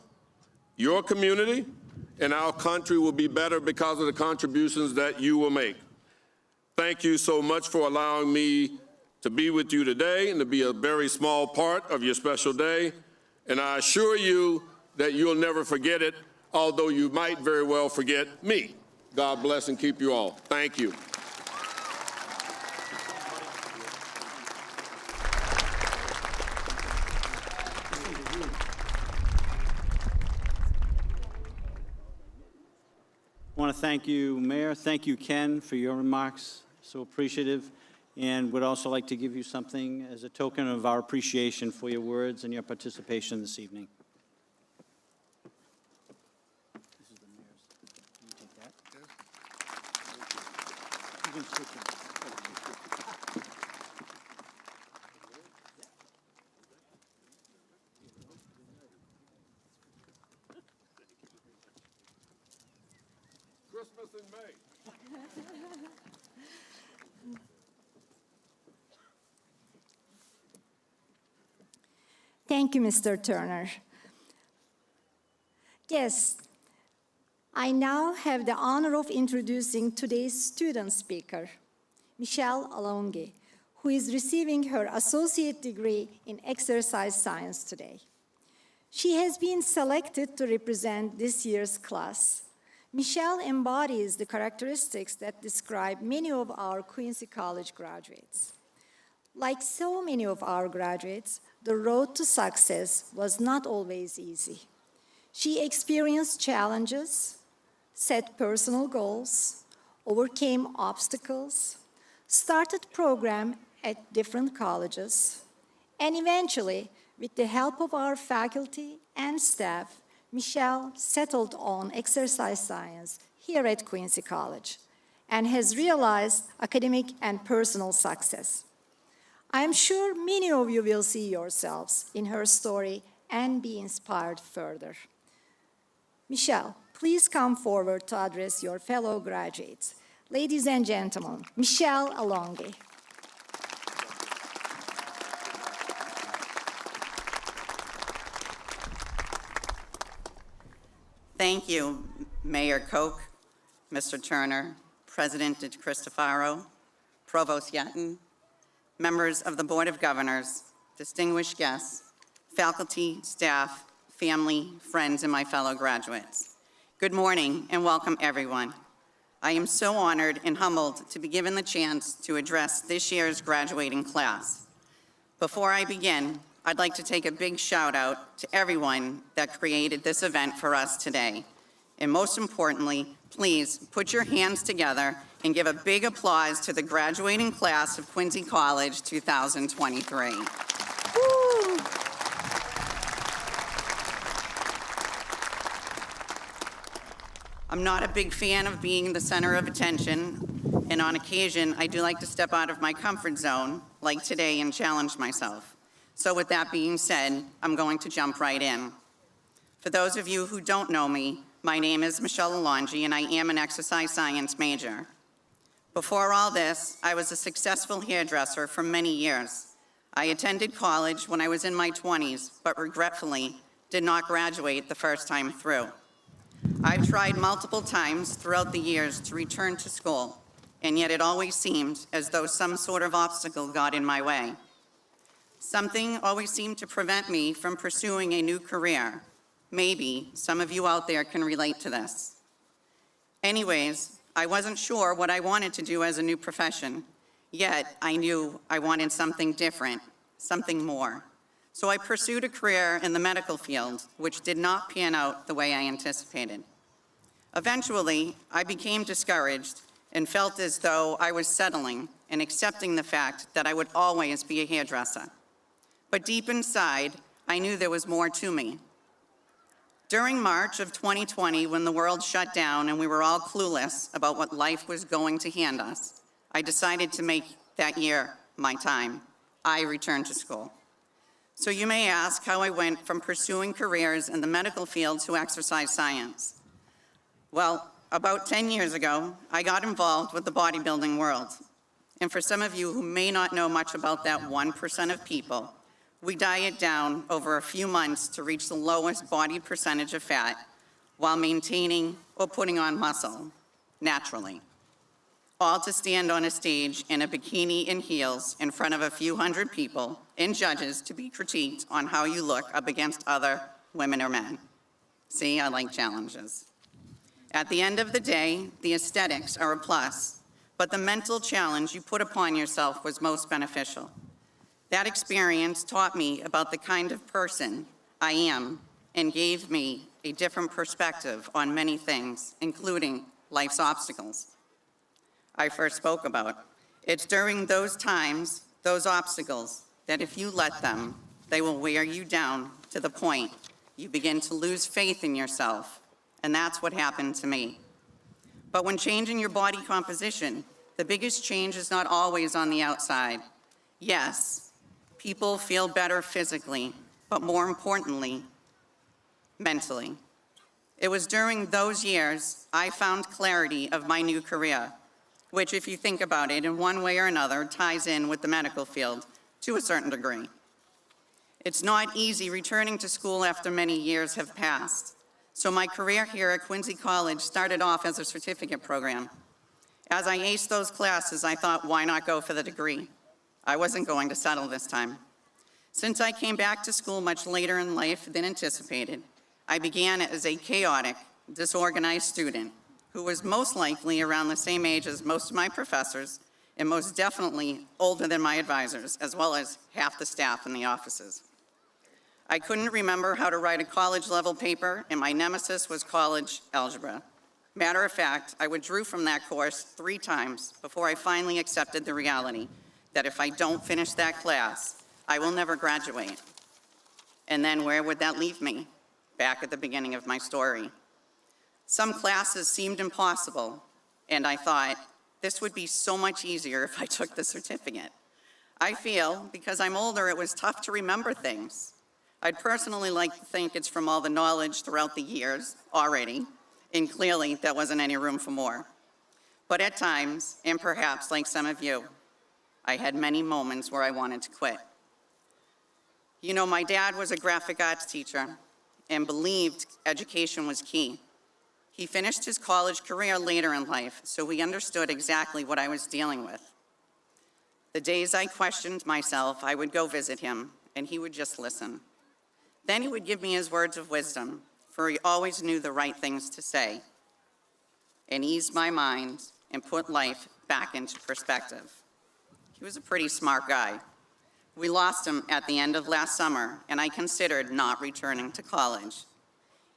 your community, and our country will be better because of the contributions that you will make. Thank you so much for allowing me to be with you today and to be a very small part of your special day. And I assure you that you'll never forget it, although you might very well forget me. God bless and keep you all. Thank you. I want to thank you, Mayor. Thank you, Ken, for your remarks. So appreciative. And would also like to give you something as a token of our appreciation for your words and your participation this evening. This is the mayor's. Can you take that? You can switch it. Christmas in May. Thank you, Mr. Turner. Yes, I now have the honor of introducing today's student speaker, Michelle Alonge, who is receiving her associate degree in exercise science today. She has been selected to represent this year's class. Michelle embodies the characteristics that describe many of our Quincy College graduates. Like so many of our graduates, the road to success was not always easy. She experienced challenges, set personal goals, overcame obstacles, started programs at different colleges, and eventually, with the help of our faculty and staff, Michelle settled on exercise science here at Quincy College and has realized academic and personal success. I am sure many of you will see yourselves in her story and be inspired further. Michelle, please come forward to address your fellow graduates. Ladies and gentlemen, Michelle Alonge. Thank you, Mayor Koch, Mr. Turner, President DeCristofaro, Provost Yatton, members of the Board of Governors, distinguished guests, faculty, staff, family, friends, and my fellow graduates. Good morning and welcome, everyone. I am so honored and humbled to be given the chance to address this year's graduating class. Before I begin, I'd like to take a big shout out to everyone that created this event for us today. And most importantly, please put your hands together and give a big applause to the graduating class of Quincy College 2023. Woo! I'm not a big fan of being the center of attention, and on occasion, I do like to step out of my comfort zone, like today, and challenge myself. So with that being said, I'm going to jump right in. For those of you who don't know me, my name is Michelle Alongi, and I am an exercise science major. Before all this, I was a successful hairdresser for many years. I attended college when I was in my 20s, but regretfully did not graduate the first time through. I've tried multiple times throughout the years to return to school, and yet it always seemed as though some sort of obstacle got in my way. Something always seemed to prevent me from pursuing a new career. Maybe some of you out there can relate to this. Anyways, I wasn't sure what I wanted to do as a new profession, yet I knew I wanted something different, something more. So I pursued a career in the medical field, which did not pan out the way I anticipated. Eventually, I became discouraged and felt as though I was settling and accepting the fact that I would always be a hairdresser. But deep inside, I knew there was more to me. During March of 2020, when the world shut down and we were all clueless about what life was going to hand us, I decided to make that year my time. I returned to school. So you may ask how I went from pursuing careers in the medical field to exercise science. Well, about 10 years ago, I got involved with the bodybuilding world. And for some of you who may not know much about that 1% of people, we diet down over a few months to reach the lowest body percentage of fat while maintaining or putting on muscle naturally. All to stand on a stage in a bikini and heels in front of a few hundred people and judges to be critiqued on how you look up against other women or men. See, I like challenges. At the end of the day, the aesthetics are a plus, but the mental challenge you put upon yourself was most beneficial. That experience taught me about the kind of person I am and gave me a different perspective on many things, including life's obstacles I first spoke about. It's during those times, those obstacles, that if you let them, they will wear you down to the point you begin to lose faith in yourself. And that's what happened to me. But when changing your body composition, the biggest change is not always on the outside. Yes, people feel better physically, but more importantly, mentally. It was during those years I found clarity of my new career, which, if you think about it, in one way or another, ties in with the medical field to a certain degree. It's not easy returning to school after many years have passed. So my career here at Quincy College started off as a certificate program. As I aced those classes, I thought, why not go for the degree? I wasn't going to settle this time. Since I came back to school much later in life than anticipated, I began as a chaotic, disorganized student who was most likely around the same age as most of my professors and most definitely older than my advisors, as well as half the staff in the offices. I couldn't remember how to write a college-level paper, and my nemesis was college algebra. Matter of fact, I withdrew from that course 3 times before I finally accepted the reality that if I don't finish that class, I will never graduate. And then where would that leave me? Back at the beginning of my story. Some classes seemed impossible, and I thought, this would be so much easier if I took the certificate. I feel, because I'm older, it was tough to remember things. I'd personally like to think it's from all the knowledge throughout the years already, and clearly there wasn't any room for more. But at times, and perhaps like some of you, I had many moments where I wanted to quit. You know, my dad was a graphic arts teacher and believed education was key. He finished his college career later in life, so he understood exactly what I was dealing with. The days I questioned myself, I would go visit him, and he would just listen. Then he would give me his words of wisdom, for he always knew the right things to say, and ease my mind and put life back into perspective. He was a pretty smart guy. We lost him at the end of last summer, and I considered not returning to college.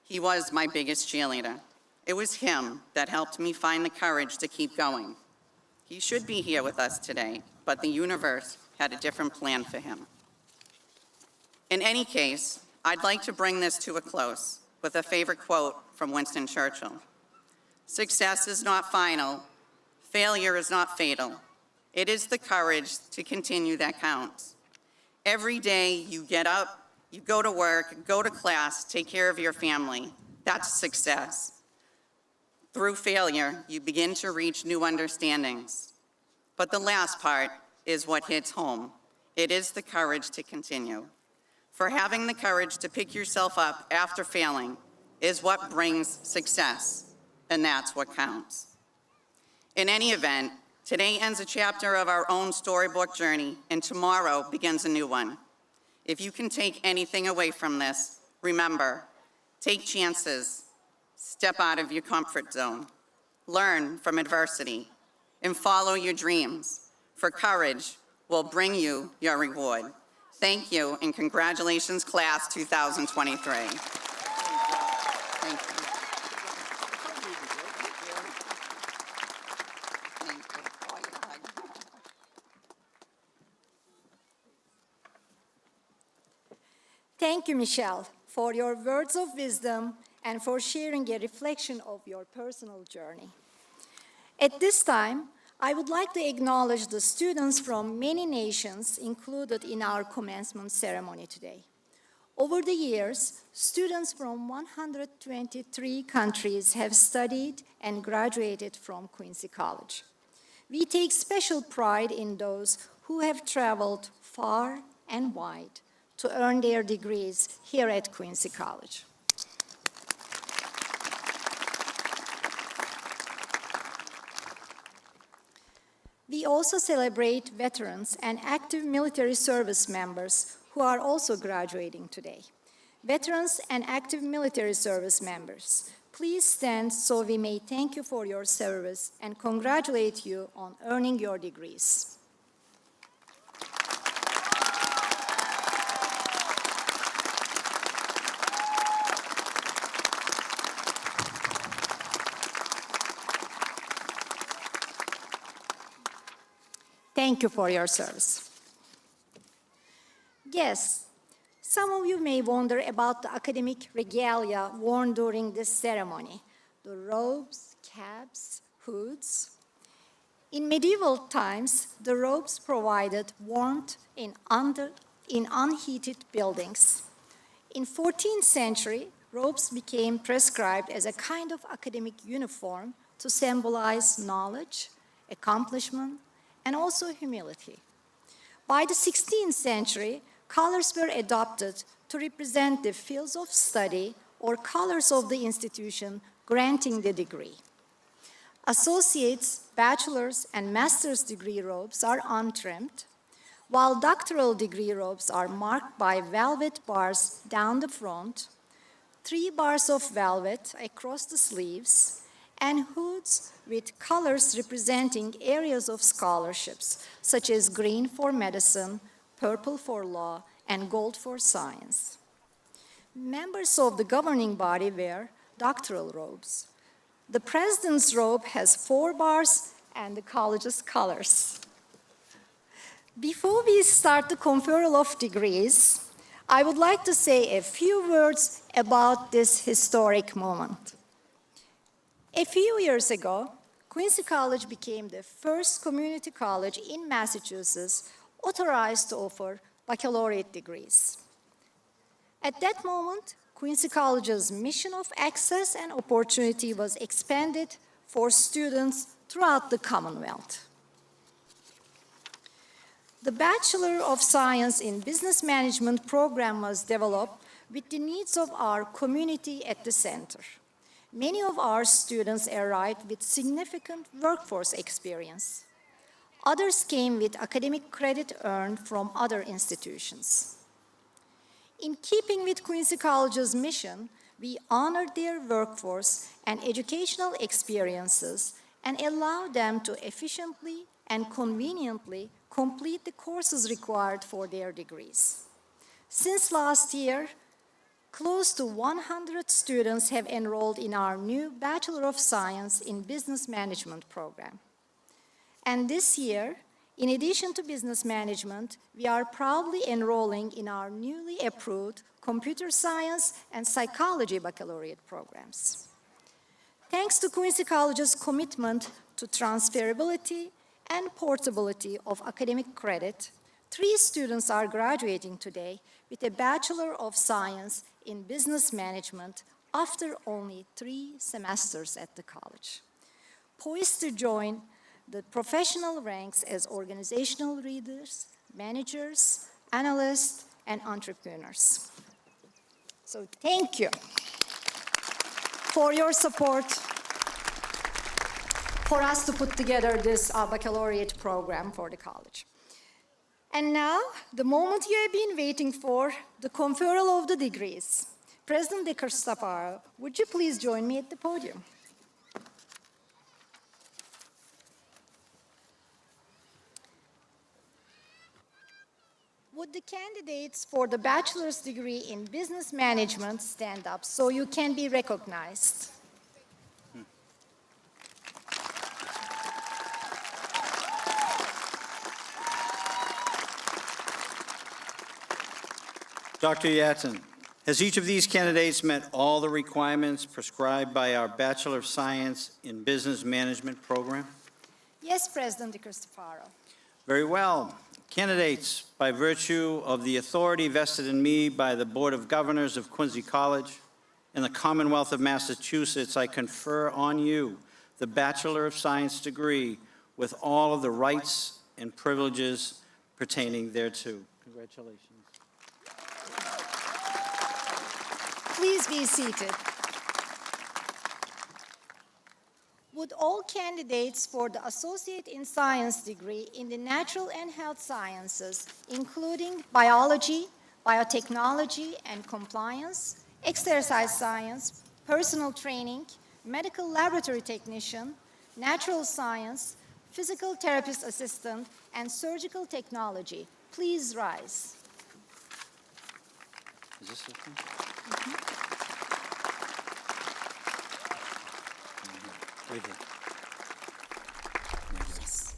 He was my biggest cheerleader. It was him that helped me find the courage to keep going. He should be here with us today, but the universe had a different plan for him. In any case, I'd like to bring this to a close with a favorite quote from Winston Churchill. "Success is not final. Failure is not fatal. It is the courage to continue that counts. Every day you get up, you go to work, go to class, take care of your family. That's success. Through failure, you begin to reach new understandings. But the last part is what hits home. It is the courage to continue. For having the courage to pick yourself up after failing is what brings success, and that's what counts." In any event, today ends a chapter of our own storybook journey, and tomorrow begins a new one. If you can take anything away from this, remember, take chances, step out of your comfort zone, learn from adversity, and follow your dreams, for courage will bring you your reward. Thank you, and congratulations, Class 2023. Thank you. Thank you, Michelle, for your words of wisdom and for sharing a reflection of your personal journey. At this time, I would like to acknowledge the students from many nations included in our commencement ceremony today. Over the years, students from 123 countries have studied and graduated from Quincy College. We take special pride in those who have traveled far and wide to earn their degrees here at Quincy College. We also celebrate veterans and active military service members who are also graduating today. Veterans and active military service members, please stand so we may thank you for your service and congratulate you on earning your degrees. Thank you for your service. Yes, some of you may wonder about the academic regalia worn during this ceremony, the robes, caps, hoods. In medieval times, the robes provided warmth in unheated buildings. In 14th century, robes became prescribed as a kind of academic uniform to symbolize knowledge, accomplishment, and also humility. By the 16th century, colors were adopted to represent the fields of study or colors of the institution granting the degree. Associates, bachelor's, and master's degree robes are untrimmed, while doctoral degree robes are marked by velvet bars down the front, 3 bars of velvet across the sleeves, and hoods with colors representing areas of scholarships, such as green for medicine, purple for law, and gold for science. Members of the governing body wear doctoral robes. The president's robe has 4 bars and the college's colors. Before we start the conferral of degrees, I would like to say a few words about this historic moment. A few years ago, Quincy College became the first community college in Massachusetts authorized to offer baccalaureate degrees. At that moment, Quincy College's mission of access and opportunity was expanded for students throughout the Commonwealth. The Bachelor of Science in Business Management program was developed with the needs of our community at the center. Many of our students arrived with significant workforce experience. Others came with academic credit earned from other institutions. In keeping with Quincy College's mission, we honored their workforce and educational experiences and allowed them to efficiently and conveniently complete the courses required for their degrees. Since last year, close to 100 students have enrolled in our new Bachelor of Science in Business Management program. And this year, in addition to business management, we are proudly enrolling in our newly approved computer science and psychology baccalaureate programs. Thanks to Quincy College's commitment to transferability and portability of academic credit, 3 students are graduating today with a Bachelor of Science in Business Management after only 3 semesters at the college, poised to join the professional ranks as organizational leaders, managers, analysts, and entrepreneurs. So thank you for your support for us to put together this baccalaureate program for the college. And now, the moment you have been waiting for, the conferral of the degrees. President De Cristofaro, would you please join me at the podium? Would the candidates for the bachelor's degree in business management stand up so you can be recognized? Dr. Yatsen, has each of these candidates met all the requirements prescribed by our Bachelor of Science in Business Management program? Yes, President De Cristofaro. Very well. Candidates, by virtue of the authority vested in me by the Board of Governors of Quincy College and the Commonwealth of Massachusetts, I confer on you the Bachelor of Science degree with all of the rights and privileges pertaining thereto. Congratulations. Please be seated. Would all candidates for the Associate in Science degree in the Natural and Health Sciences, including biology, biotechnology and compliance, exercise science, personal training, medical laboratory technician, natural science, physical therapist assistant, and surgical technology, please rise. Is this the thing? Right here. Yes.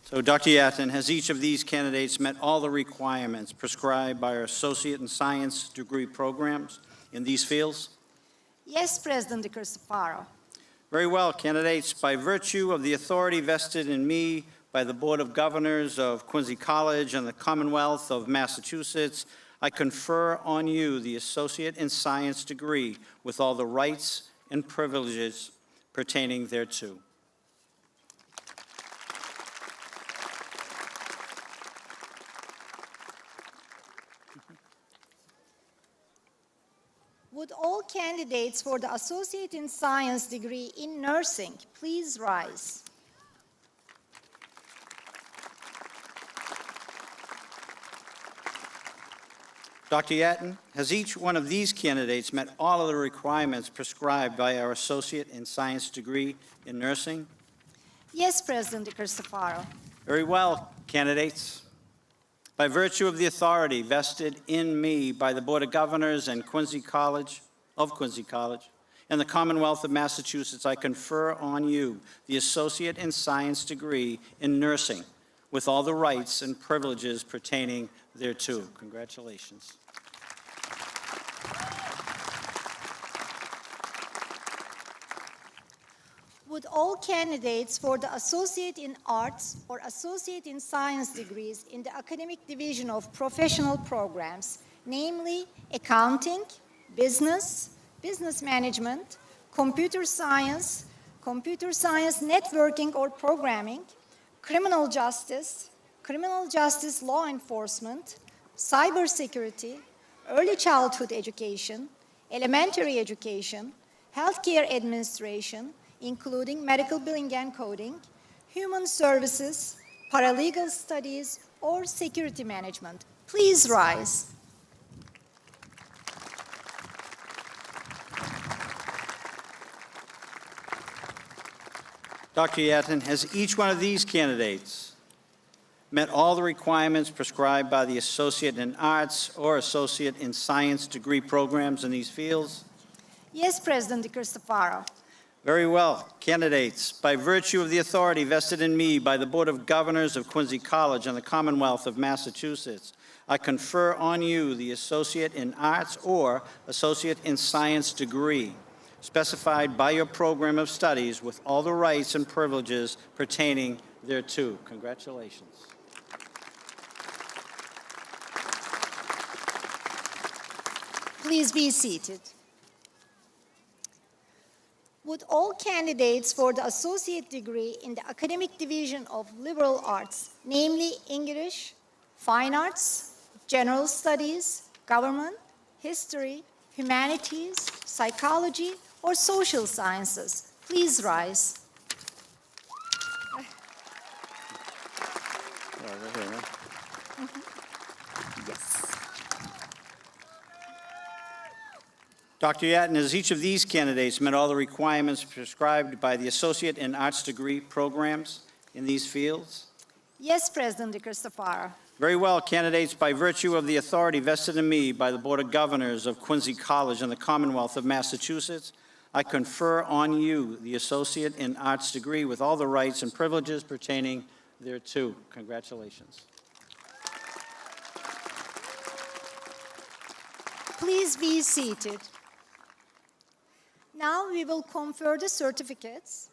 So, Dr. Yatsen, has each of these candidates met all the requirements prescribed by our Associate in Science degree programs in these fields? Yes, President De Cristofaro. Very well, candidates. By virtue of the authority vested in me by the Board of Governors of Quincy College and the Commonwealth of Massachusetts, I confer on you the Associate in Science degree with all the rights and privileges pertaining thereto. Would all candidates for the Associate in Science degree in nursing please rise? Dr. Yatsen, has each one of these candidates met all of the requirements prescribed by our Associate in Science degree in nursing? Yes, President De Cristofaro. Very well, candidates. By virtue of the authority vested in me by the Board of Governors and Quincy College, and the Commonwealth of Massachusetts, I confer on you the Associate in Science degree in nursing with all the rights and privileges pertaining thereto. Congratulations. Would all candidates for the Associate in Arts or Associate in Science degrees in the academic division of professional programs, namely accounting, business, business management, computer science networking or programming, criminal justice law enforcement, cybersecurity, early childhood education, elementary education, healthcare administration, including medical billing and coding, human services, paralegal studies, or security management. Please rise. Dr. Yatsen, has each one of these candidates met all the requirements prescribed by the Associate in Arts or Associate in Science degree programs in these fields? Yes, President De Cristofaro. Very well. Candidates, by virtue of the authority vested in me by the Board of Governors of Quincy College and the Commonwealth of Massachusetts, I confer on you the Associate in Arts or Associate in Science degree specified by your program of studies with all the rights and privileges pertaining thereto. Congratulations. Please be seated. Would all candidates for the associate degree in the academic division of liberal arts, namely English, fine arts, general studies, government, history, humanities, psychology, or social sciences, please rise. Dr. Yatton, has each of these candidates met all the requirements prescribed by the Associate in Arts degree programs in these fields? Yes, President DeCristofaro. Very well, candidates, by virtue of the authority vested in me by the Board of Governors of Quincy College and the Commonwealth of Massachusetts, I confer on you the Associate in Arts degree with all the rights and privileges pertaining thereto. Congratulations. Please be seated. Now we will confer the certificates.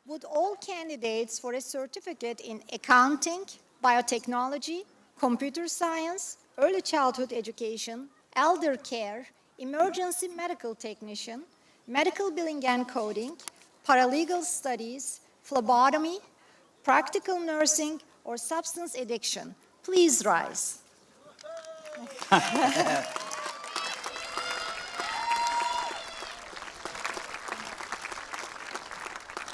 Would all candidates for a certificate in accounting, biotechnology, computer science, early childhood education, elder care, emergency medical technician, medical billing and coding, paralegal studies, phlebotomy, practical nursing, or substance addiction, please rise.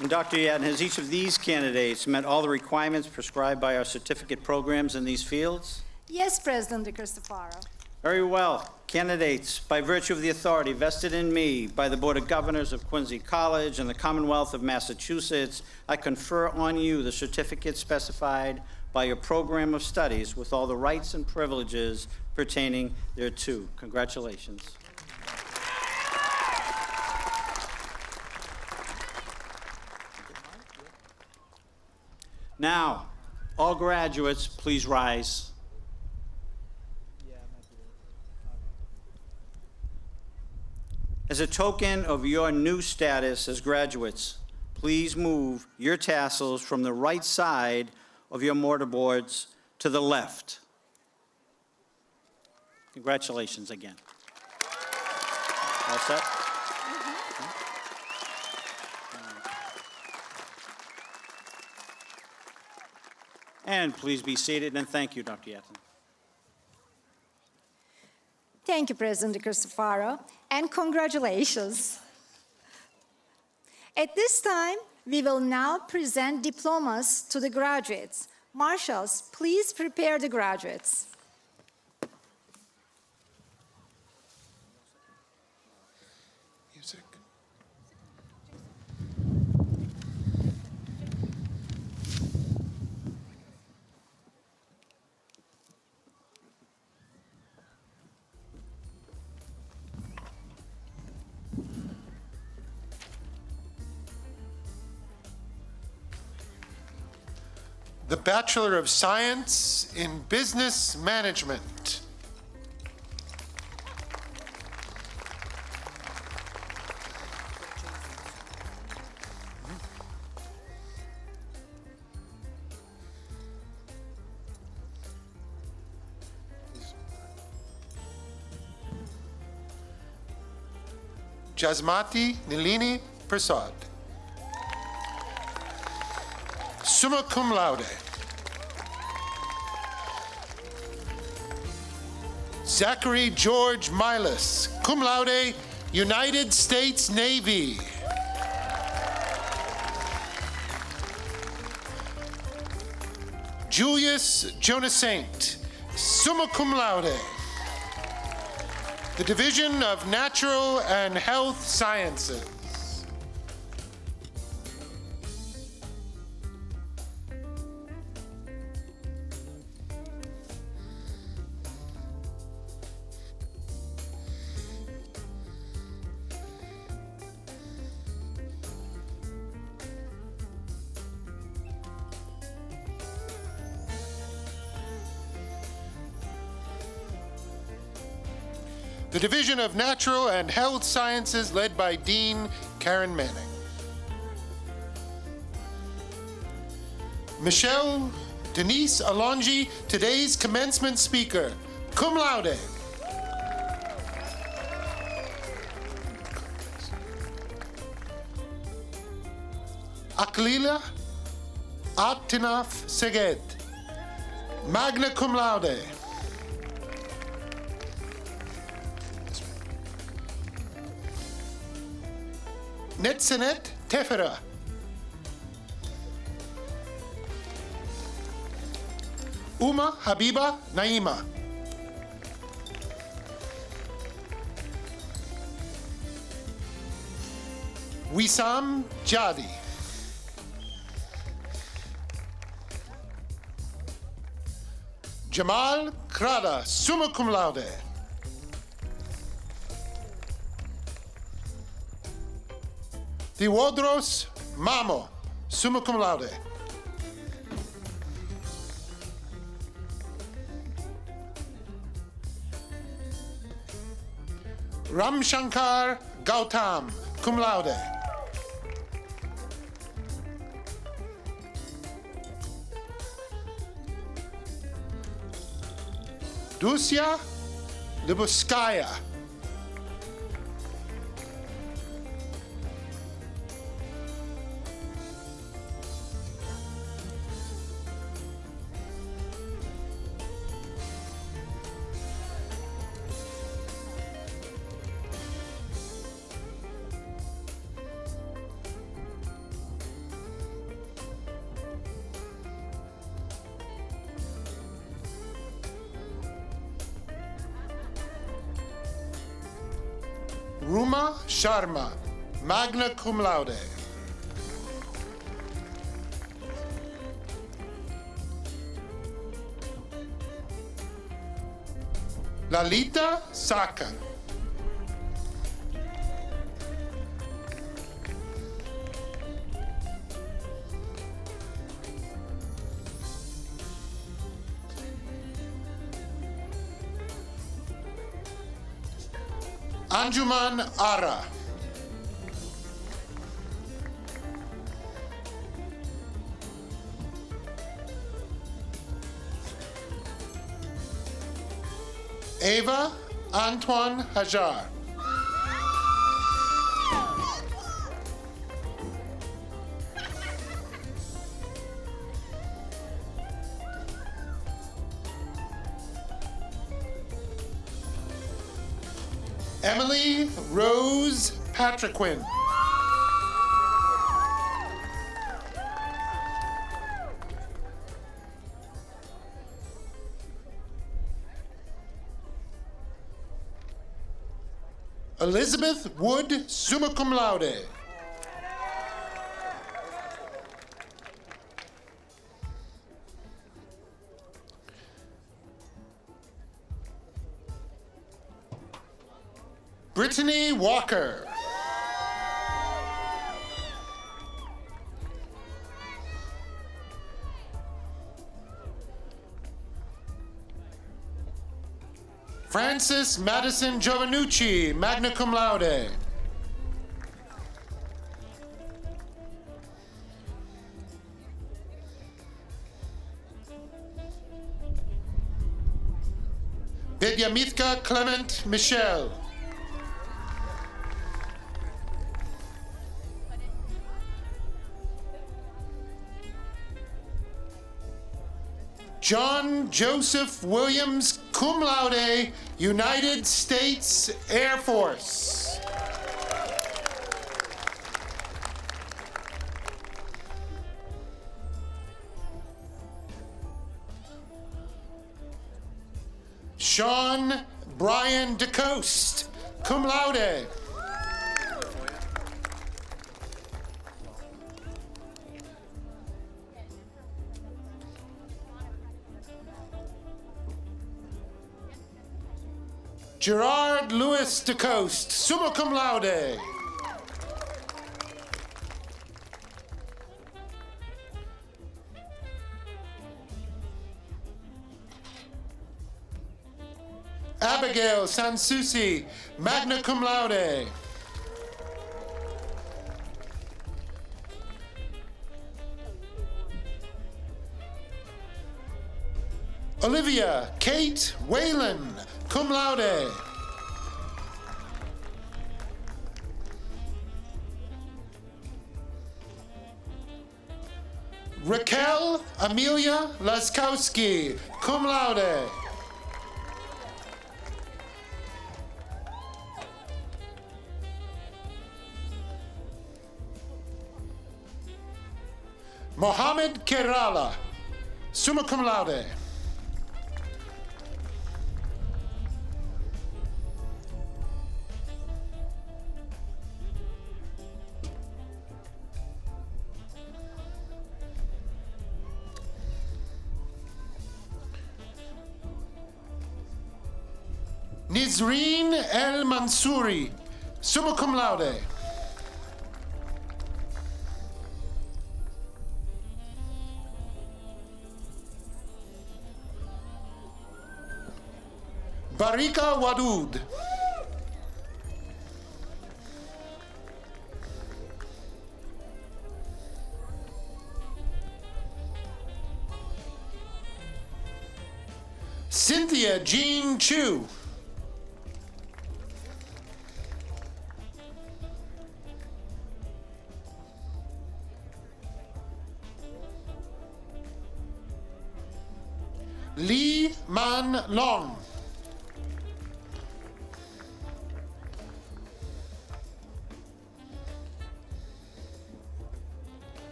And Dr. Yatton, has each of these candidates met all the requirements prescribed by our certificate programs in these fields? Yes, President DeCristofaro. Very well. Candidates, by virtue of the authority vested in me by the Board of Governors of Quincy College and the Commonwealth of Massachusetts, I confer on you the certificate specified by your program of studies with all the rights and privileges pertaining thereto. Congratulations. Now, all graduates, please rise. As a token of your new status as graduates, please move your tassels from the right side of your mortarboards to the left. Congratulations again. All set? And please be seated, and thank you, Dr. Yatton. Thank you, President DeCristofaro, and congratulations. At this time, we will now present diplomas to the graduates. Marshals, please prepare the graduates. Music. The Bachelor of Science in Business Management. Jasmati Nilini Prasad. Summa cum laude. Zachary George Milas, cum laude, United States Navy. Julius Jonas Saint, summa cum laude. The Division of Natural and Health Sciences. the Division of Natural and Health Sciences led by Dean Karen Manning. Michelle Denise Alongi, today's commencement speaker, cum laude. Aklila Atinaf Seged, magna cum laude. Netsenet Tefera, Uma Habiba Naima, Wissam Jadi, Jamal Krada, summa cum laude. Theodros Mamo, summa cum laude. Ramshankar Gautam, cum laude. Dusia Libuskaya, Ruma Sharma, magna cum laude. Lalita Saka, Anjuman Ara, Ava Antoine Hajar, Emily Rose Patriquin, Elizabeth Wood, summa cum laude. Brittany Walker, Francis Madison Giovannucci, magna cum laude. Vidyamithka Clement Michelle, John Joseph Williams, cum laude, United States Air Force. Sean Brian DeCoste, cum laude. Gerard Lewis DeCoste, summa cum laude. Abigail Sansusi, magna cum laude. Olivia Kate Whalen, cum laude. Raquel Amelia Laskowski, cum laude. Mohammed Kerala, summa cum laude. Nizreen El Mansouri, summa cum laude. Barika Wadud. Cynthia Jean Chu. Lee Man Long.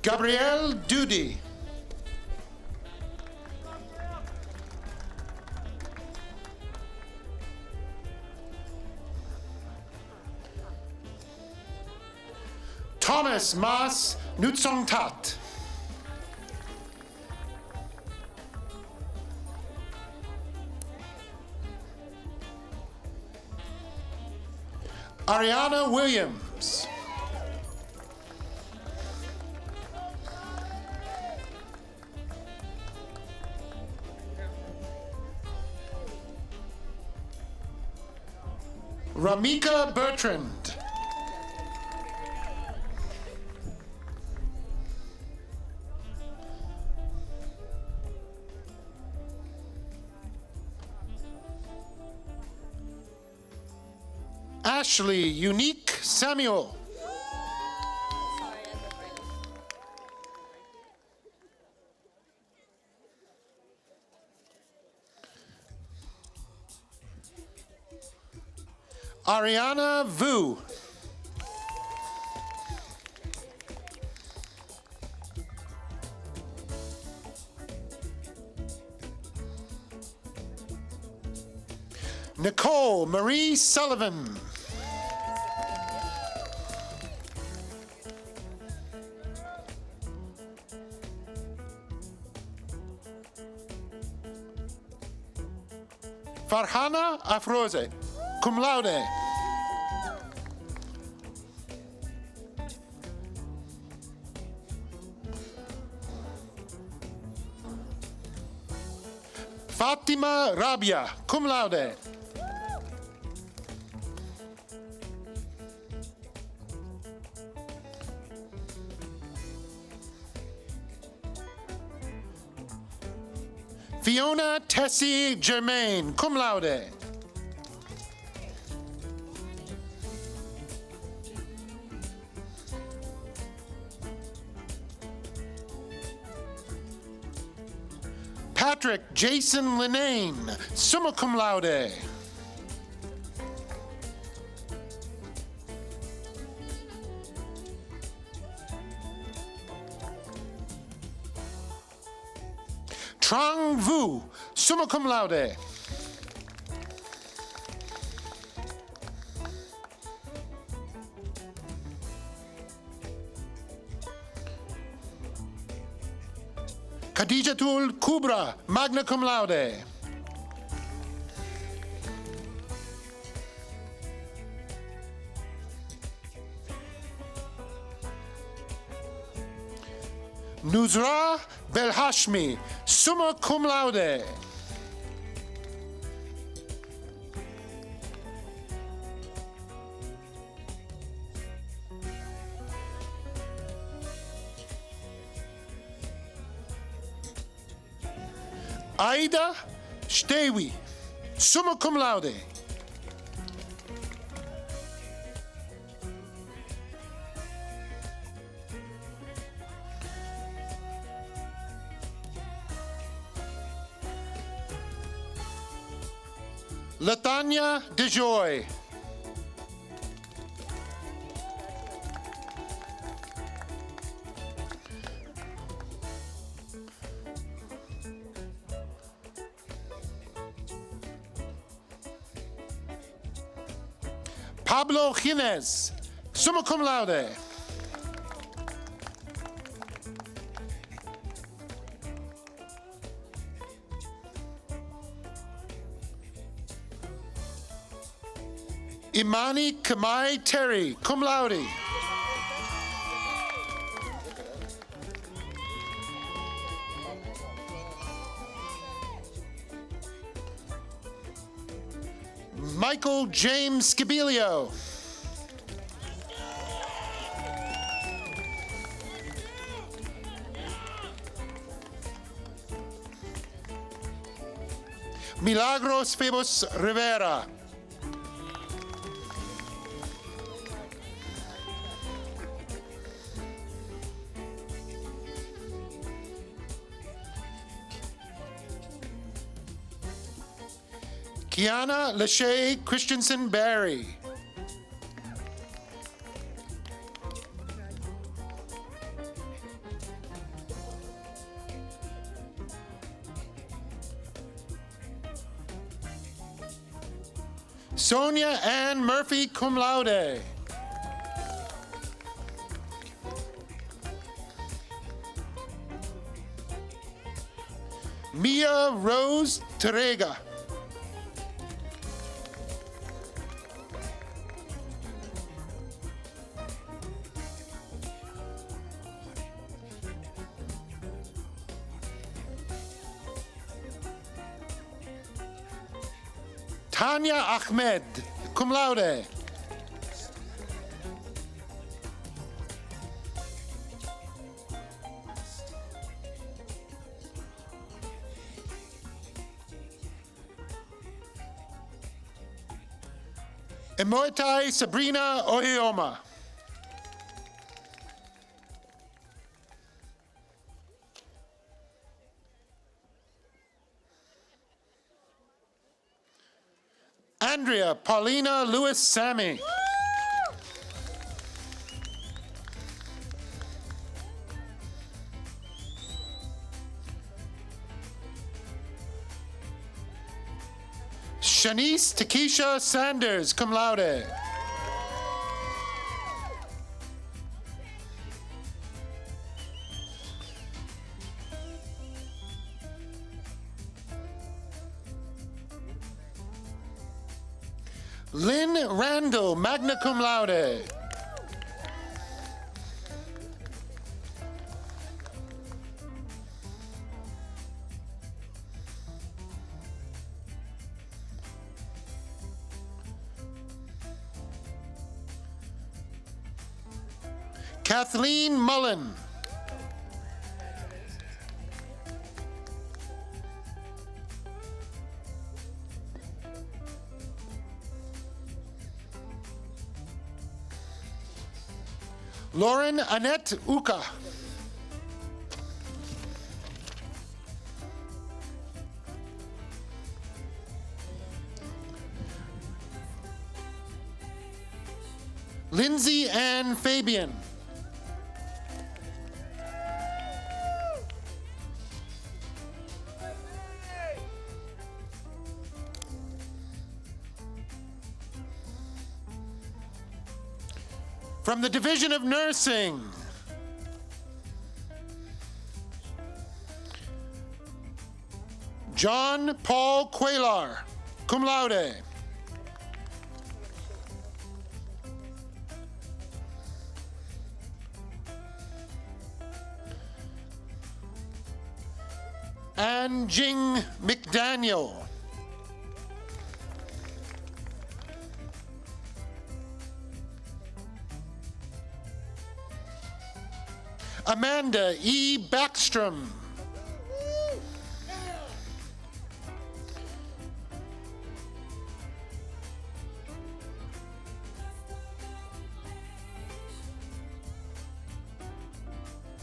Gabrielle Doody. Thomas Mas Nutsong Tat. Ariana Williams. Ramika Bertrand. Ashley Unique Samuel. Ariana Vu. Nicole Marie Sullivan. Farhana Afroze, cum laude. Fatima Rabia, cum laude. Fiona Tessie Germain, cum laude. Patrick Jason Linane, summa cum laude. Trang Vu, summa cum laude. Khadijatul Kubra, magna cum laude. Nuzra Belhashmi, summa cum laude. Aida Shtewi, summa cum laude. Latanya DeJoy. Pablo Jimenez, summa cum laude. Imani Kamai Terry, cum laude. Michael James Scabilio. Milagros Febus Rivera. Kiana Lachey Christensen Barry. Sonia Ann Murphy, cum laude. Mia Rose Terega. Tanya Ahmed, cum laude. Emoitai Sabrina Ohioma. Andrea Paulina Lewis Sammy. Shanice Takesha Sanders, cum laude. Lynn Randall, magna cum laude. Kathleen Mullen. Lauren Annette Uka. Lindsay Ann Fabian. From the Division of Nursing, John Paul Quaylar, cum laude. Ann Jing McDaniel. Amanda E. Backstrom.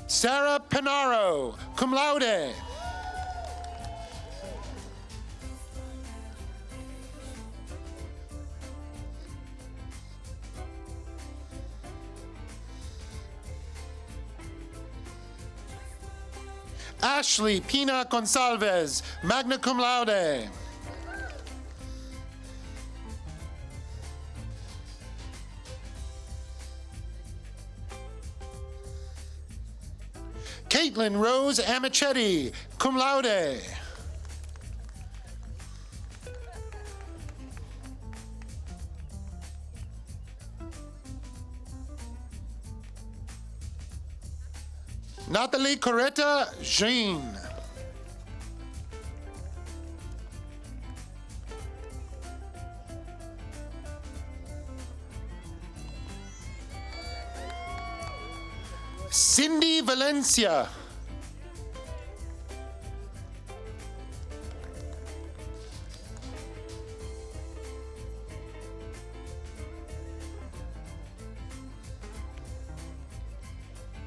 Sarah Pinaro, cum laude. Ashley Pina Gonsalves, magna cum laude. Caitlin Rose Amichetti, cum laude. Nathalie Coretta Jean. Cindy Valencia.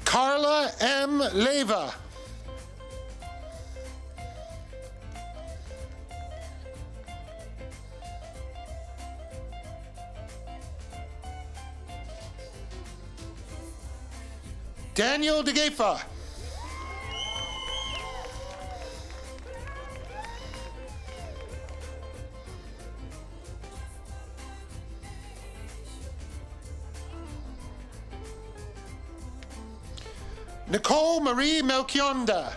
Carla M. Leva. Daniel DeGefa. Nicole Marie Melchionda.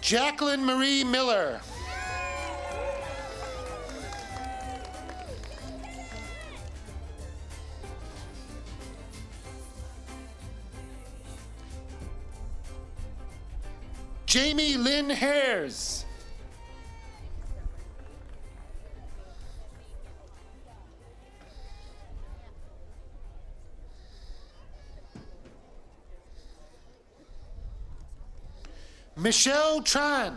Jacqueline Marie Miller. Jamie Lynn Hares. Michelle Tran.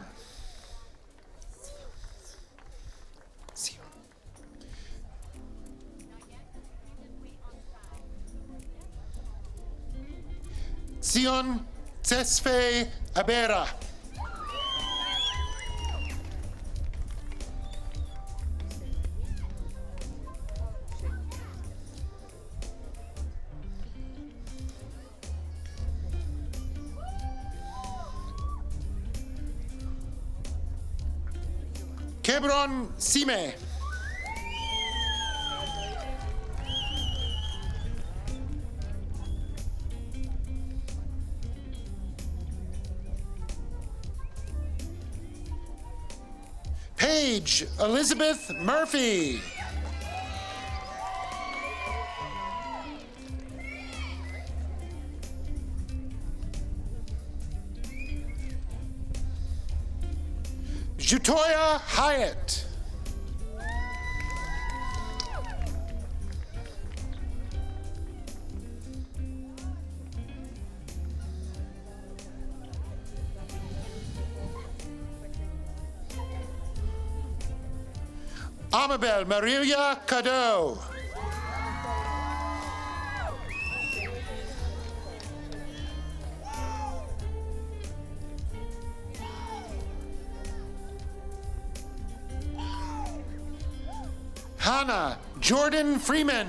Sion Tesfe Abera. Kebron Sime. Paige Elizabeth Murphy. Jutoya Hyatt. Amabel Maria Cadeau. Hannah Jordan Freeman.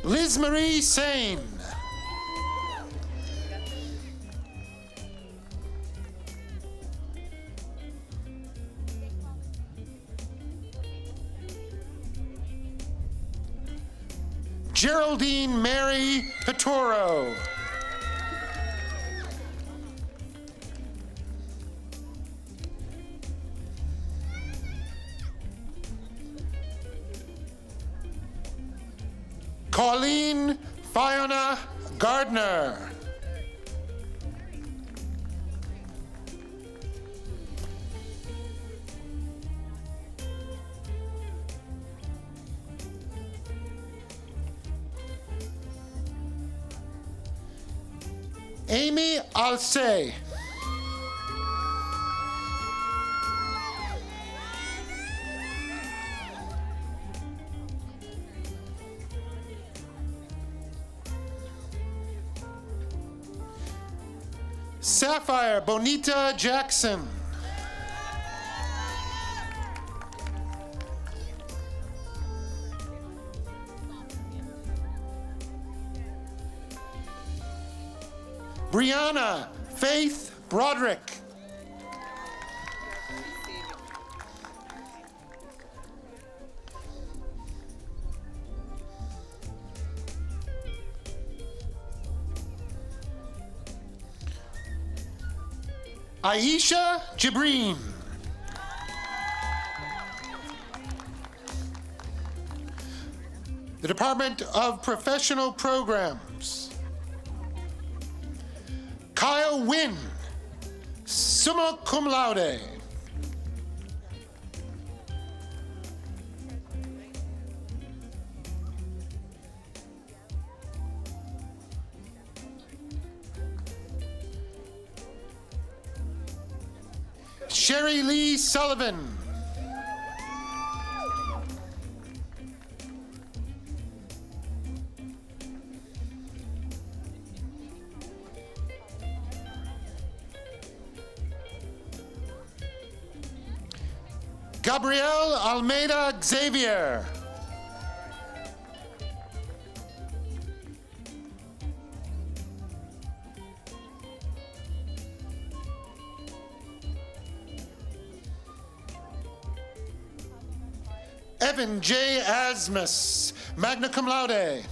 Liz Marie Sane. Geraldine Mary Petoro. Colleen Fiona Gardner. Amy Alsay. Sapphire Bonita Jackson. Brianna Faith Broderick. Aisha Jibreen. The Department of Professional Programs. Kyle Wynn, summa cum laude. Sherry Lee Sullivan. Gabrielle Almeida Xavier. Evan J. Asmus, magna cum laude.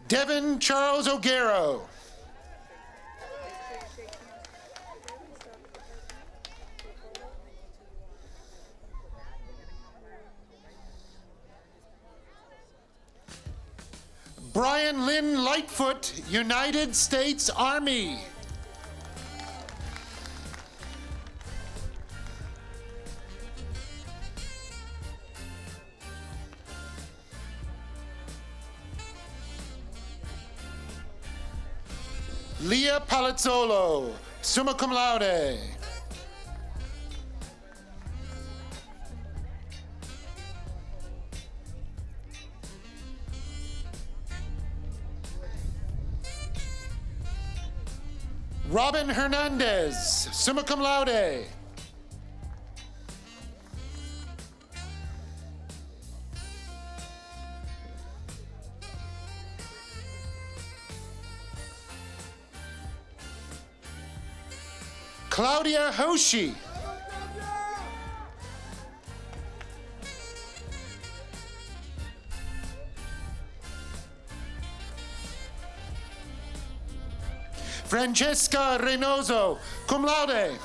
Devin Charles O'Garo. Brian Lynn Lightfoot, United States Army. Leah Palazzolo, summa cum laude. Robin Hernandez, summa cum laude. Claudia Hoshi. Francesca Reynoso, cum laude.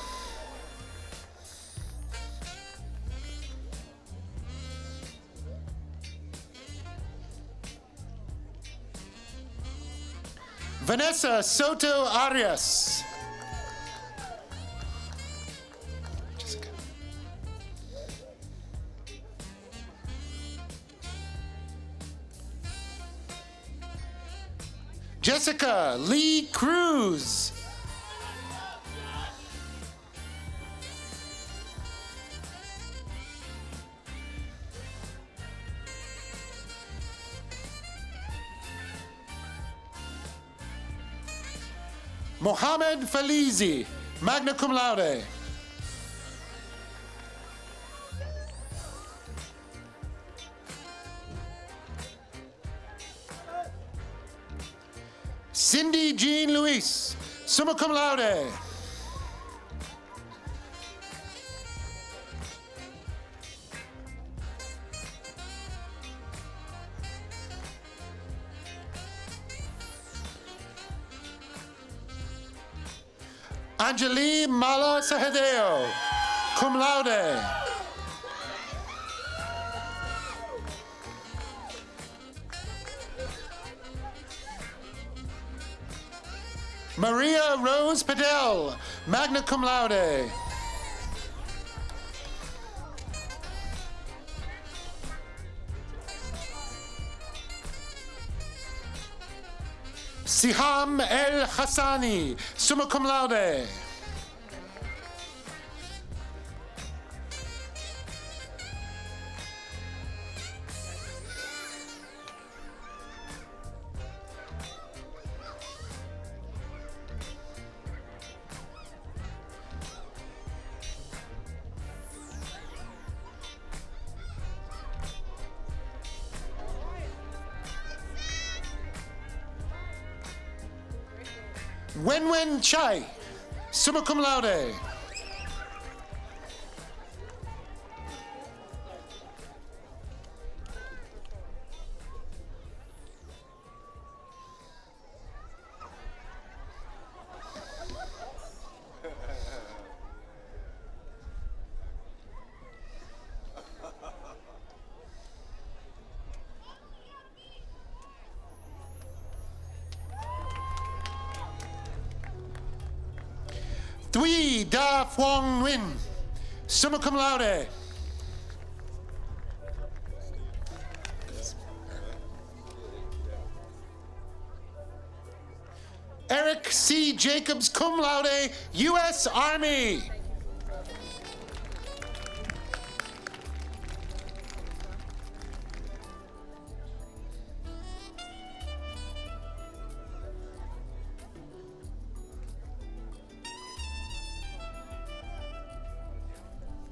Vanessa Soto Arias. Jessica Lee Cruz. Mohammed Falizi, magna cum laude. Cindy Jean Luis, summa cum laude. Anjali Mala Sahadeo, cum laude. Maria Rose Padel, magna cum laude. Siham El Hassani, summa cum laude. Wen Chai, summa cum laude. Thuy Da Phuong Nguyen, summa cum laude. Eric C. Jacobs, cum laude, U.S. Army.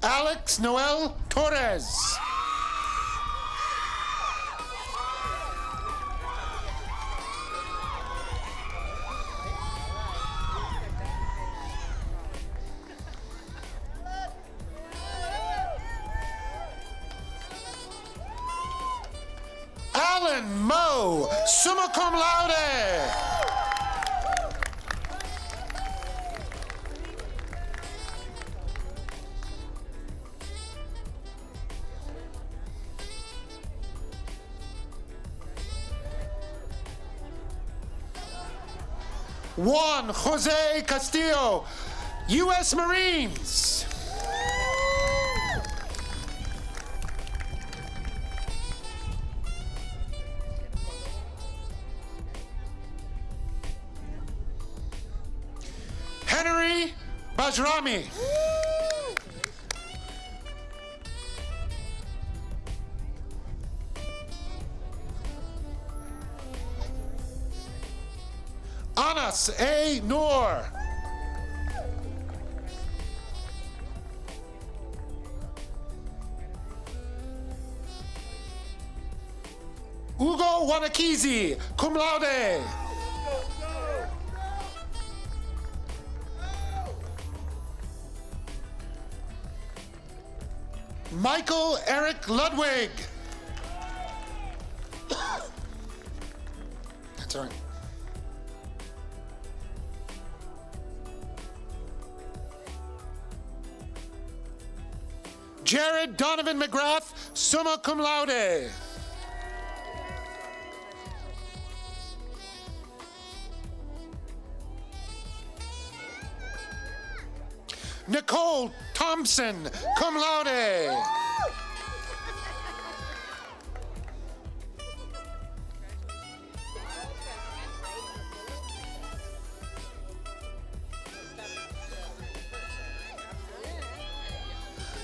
Alex Noel Torres. Alan Moe, summa cum laude. Juan Jose Castillo, U.S. Marines. Henry Bajrami. Anas A. Noor. Ugo Wanakizi, cum laude. Michael Eric Ludwig. That's all right. Jared Donovan McGrath, summa cum laude. Nicole Thompson, cum laude.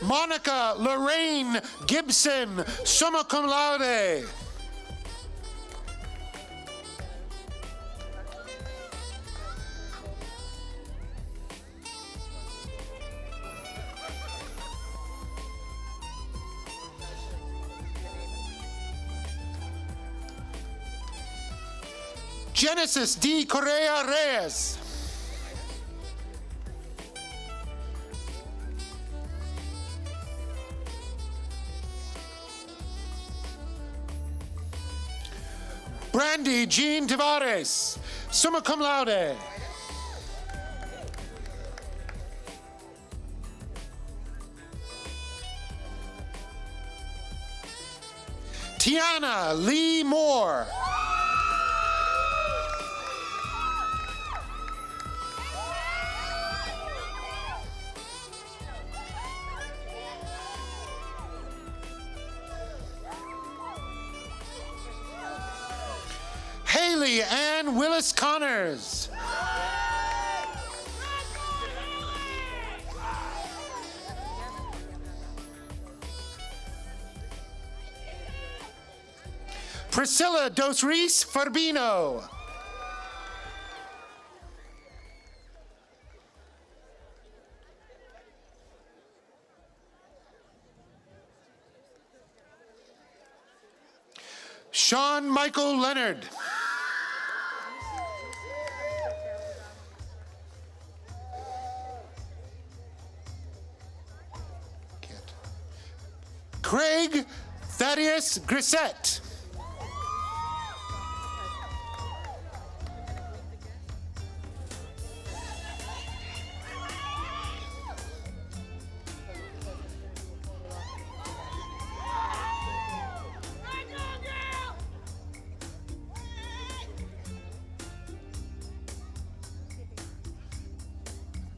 Monica Lorraine Gibson, summa cum laude. Genesis D. Correa Reyes. Brandy Jean Tavares, summa cum laude. Tiana Lee Moore. Haley Ann Willis Connors. Priscilla Dos Reis Farbino. Sean Michael Leonard. Craig Thaddeus Grissett.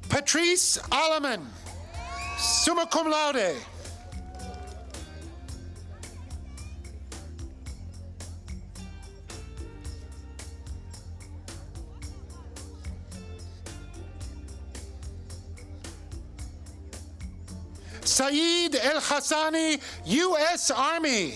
Patrice Alleman, summa cum laude. Saeed El Hassani, U.S. Army.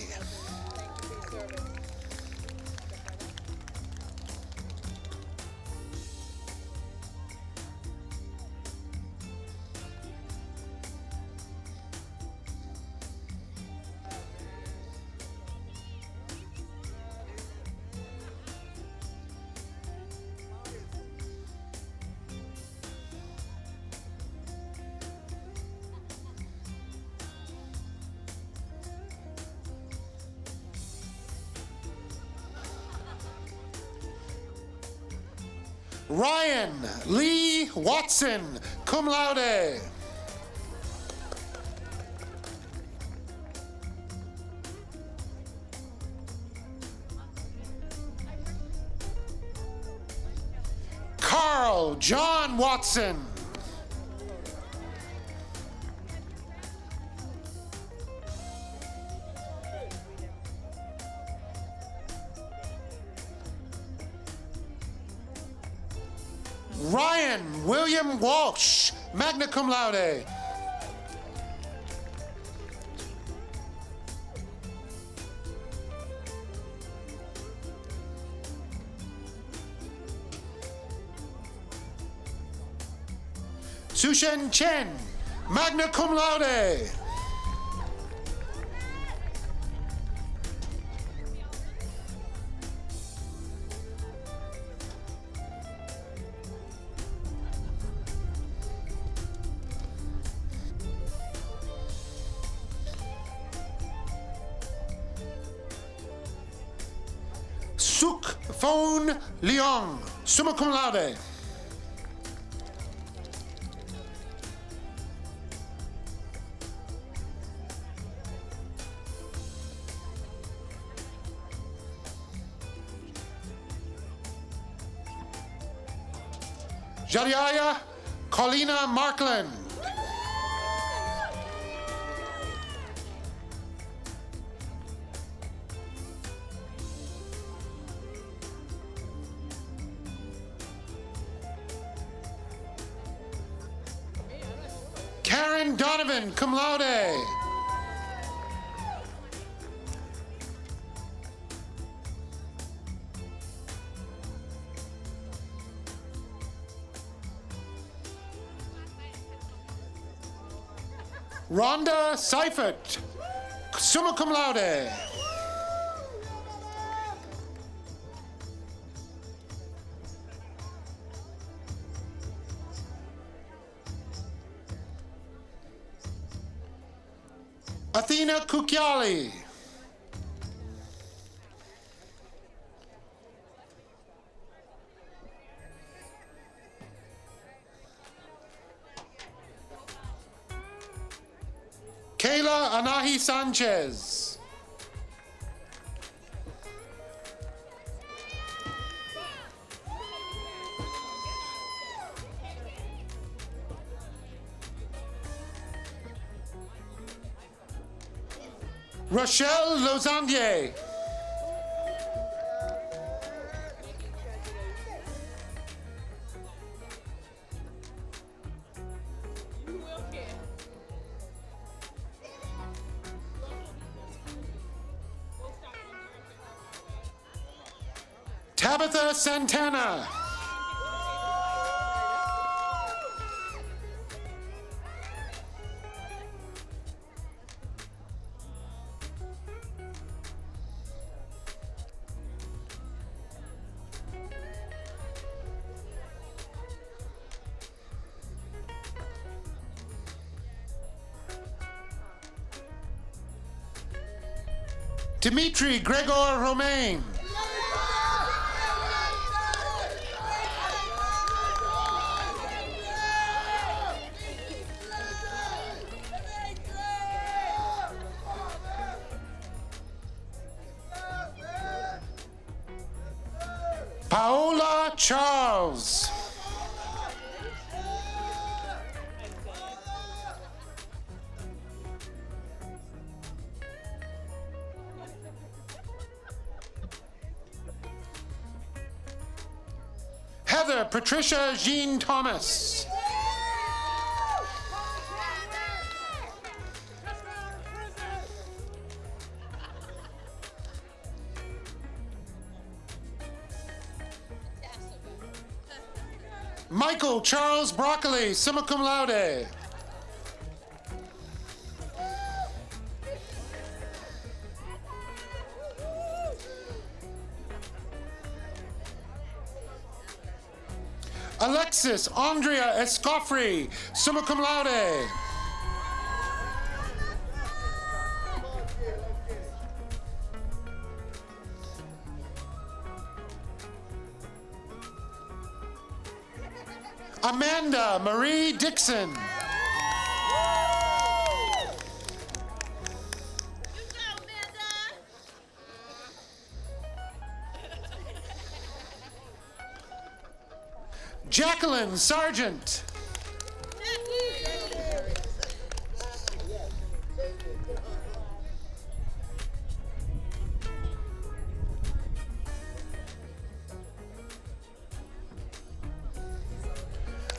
Ryan Lee Watson, cum laude. Carl John Watson. Ryan William Walsh, magna cum laude. Sushen Chen, magna cum laude. Suk Phone Leong, summa cum laude. Jariaya Colina Markland. Karen Donovan, cum laude. Rhonda Seifert, summa cum laude. Athena Kukyali. Kayla Anahi Sanchez. Rochelle Lozandier. Tabitha Santana. Dimitri Gregor Romain. Paola Charles. Heather Patricia Jean Thomas. Michael Charles Broccoli, summa cum laude. Alexis Andrea Escoffrey, summa cum laude. Amanda Marie Dixon. Jacqueline Sargent.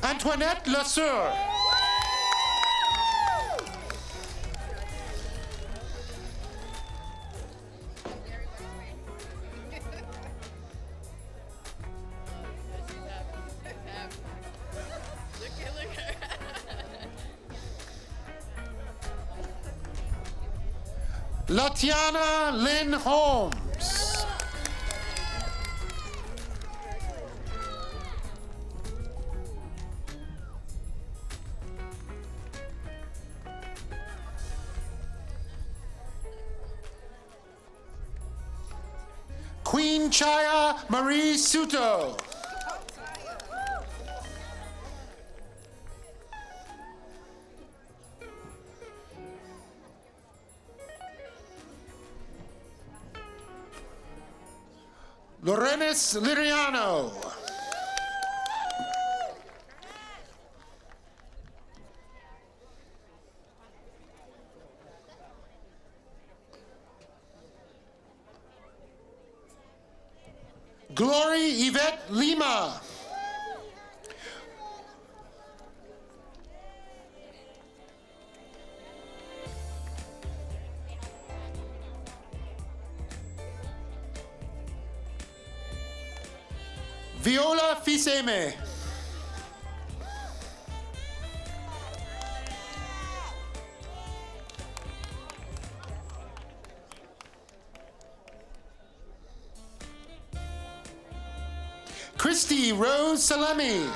Antoinette Lesueur. Latiana Lynn Holmes. Queen Chaya Marie Suto. Lorenis Liriano. Glory Yvette Lima. Viola Fiseme. Christy Rose Salemi.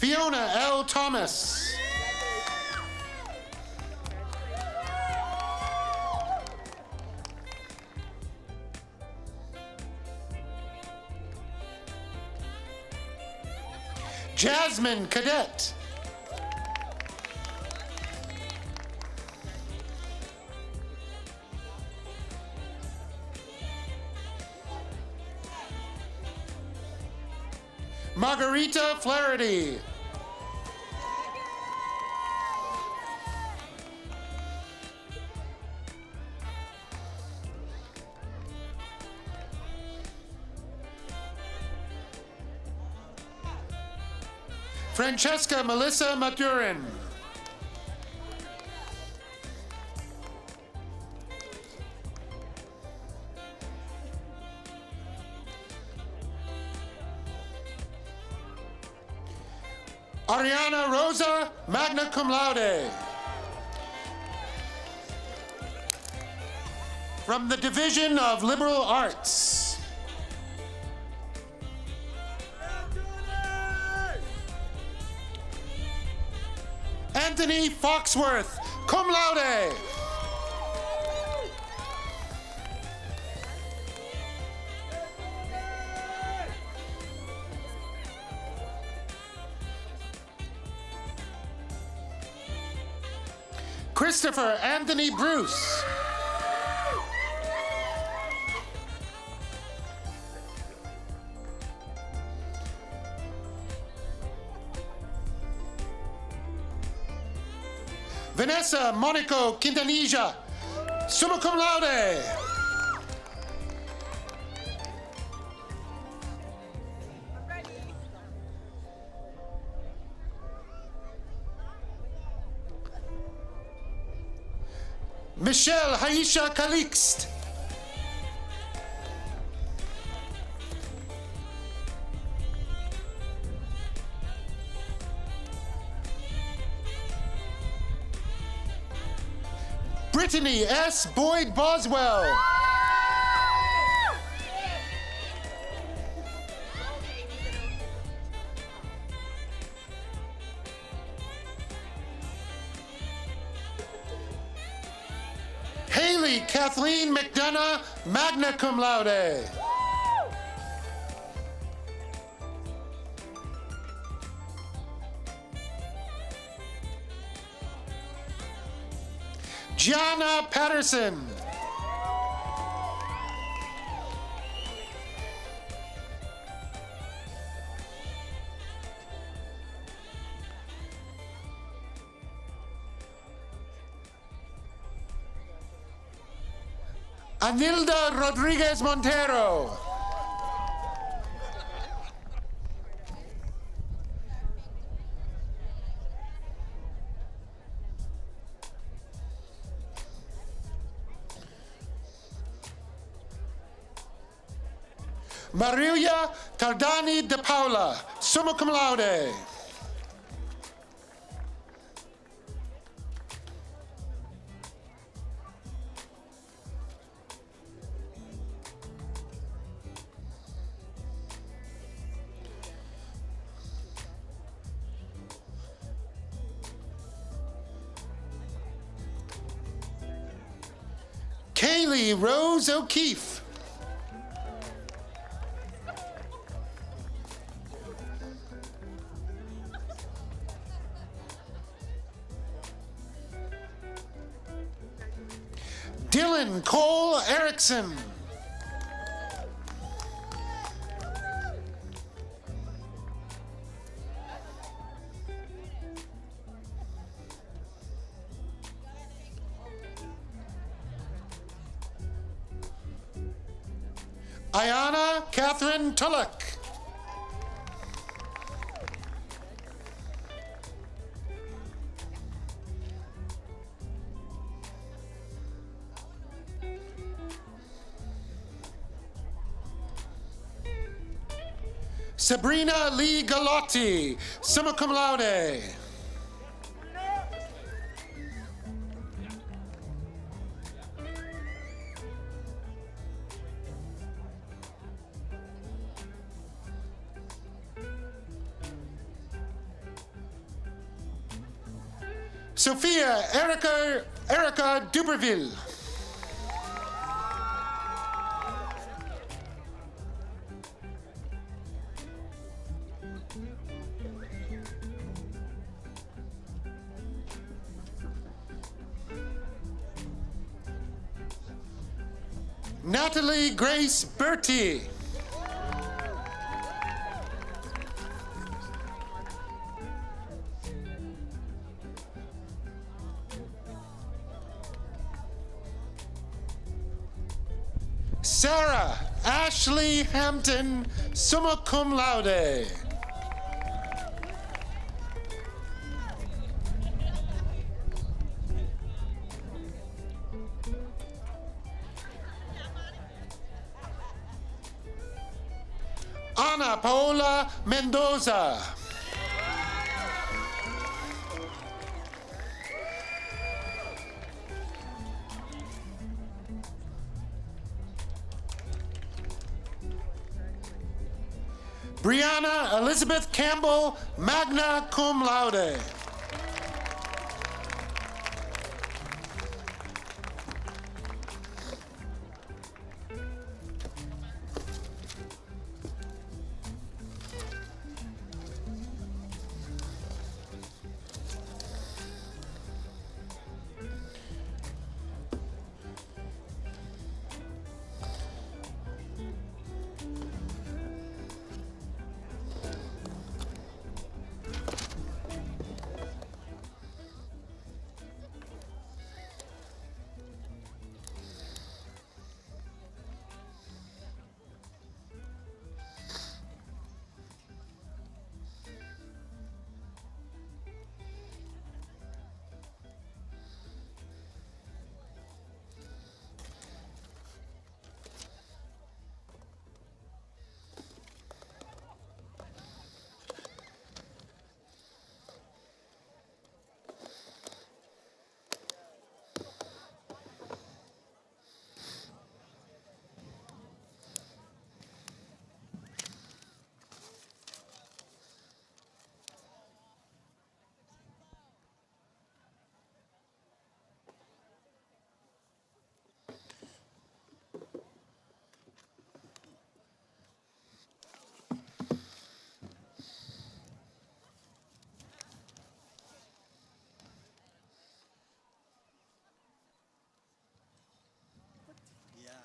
Fiona L. Thomas. Jasmine Cadet. Margarita Flaherty. Francesca Melissa Maturin. Ariana Rosa, magna cum laude. From the Division of Liberal Arts. Anthony Foxworth, cum laude. Christopher Anthony Bruce. Vanessa Monaco Quintanilla, summa cum laude. Michelle Haisha Calixt. Brittany S. Boyd Boswell. Haley Kathleen McDonough, magna cum laude. Gianna Patterson. Anilda Rodriguez Montero. Marilia Tardani de Paula, summa cum laude. Kaylee Rose O'Keefe. Dylan Cole Erickson. Ayana Catherine Tullock. Sabrina Lee Galotti, summa cum laude. Sophia Erica Duberville. Natalie Grace Bertie. Sarah Ashley Hampton, summa cum laude. Ana Paola Mendoza. Brianna Elizabeth Campbell, magna cum laude.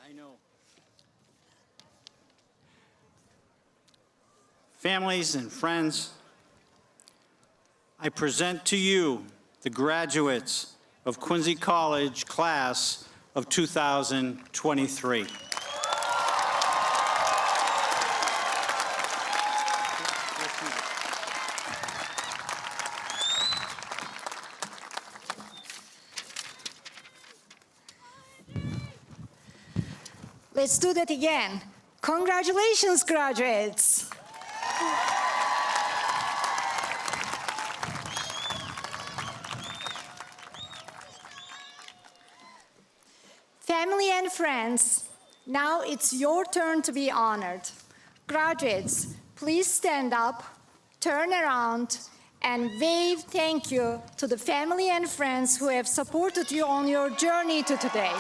I know. Families and friends, I present to you the graduates of Quincy College class of 2023. Let's do that again. Congratulations, graduates. Family and friends, now it's your turn to be honored. Graduates, please stand up, turn around, and wave thank you to the family and friends who have supported you on your journey to today.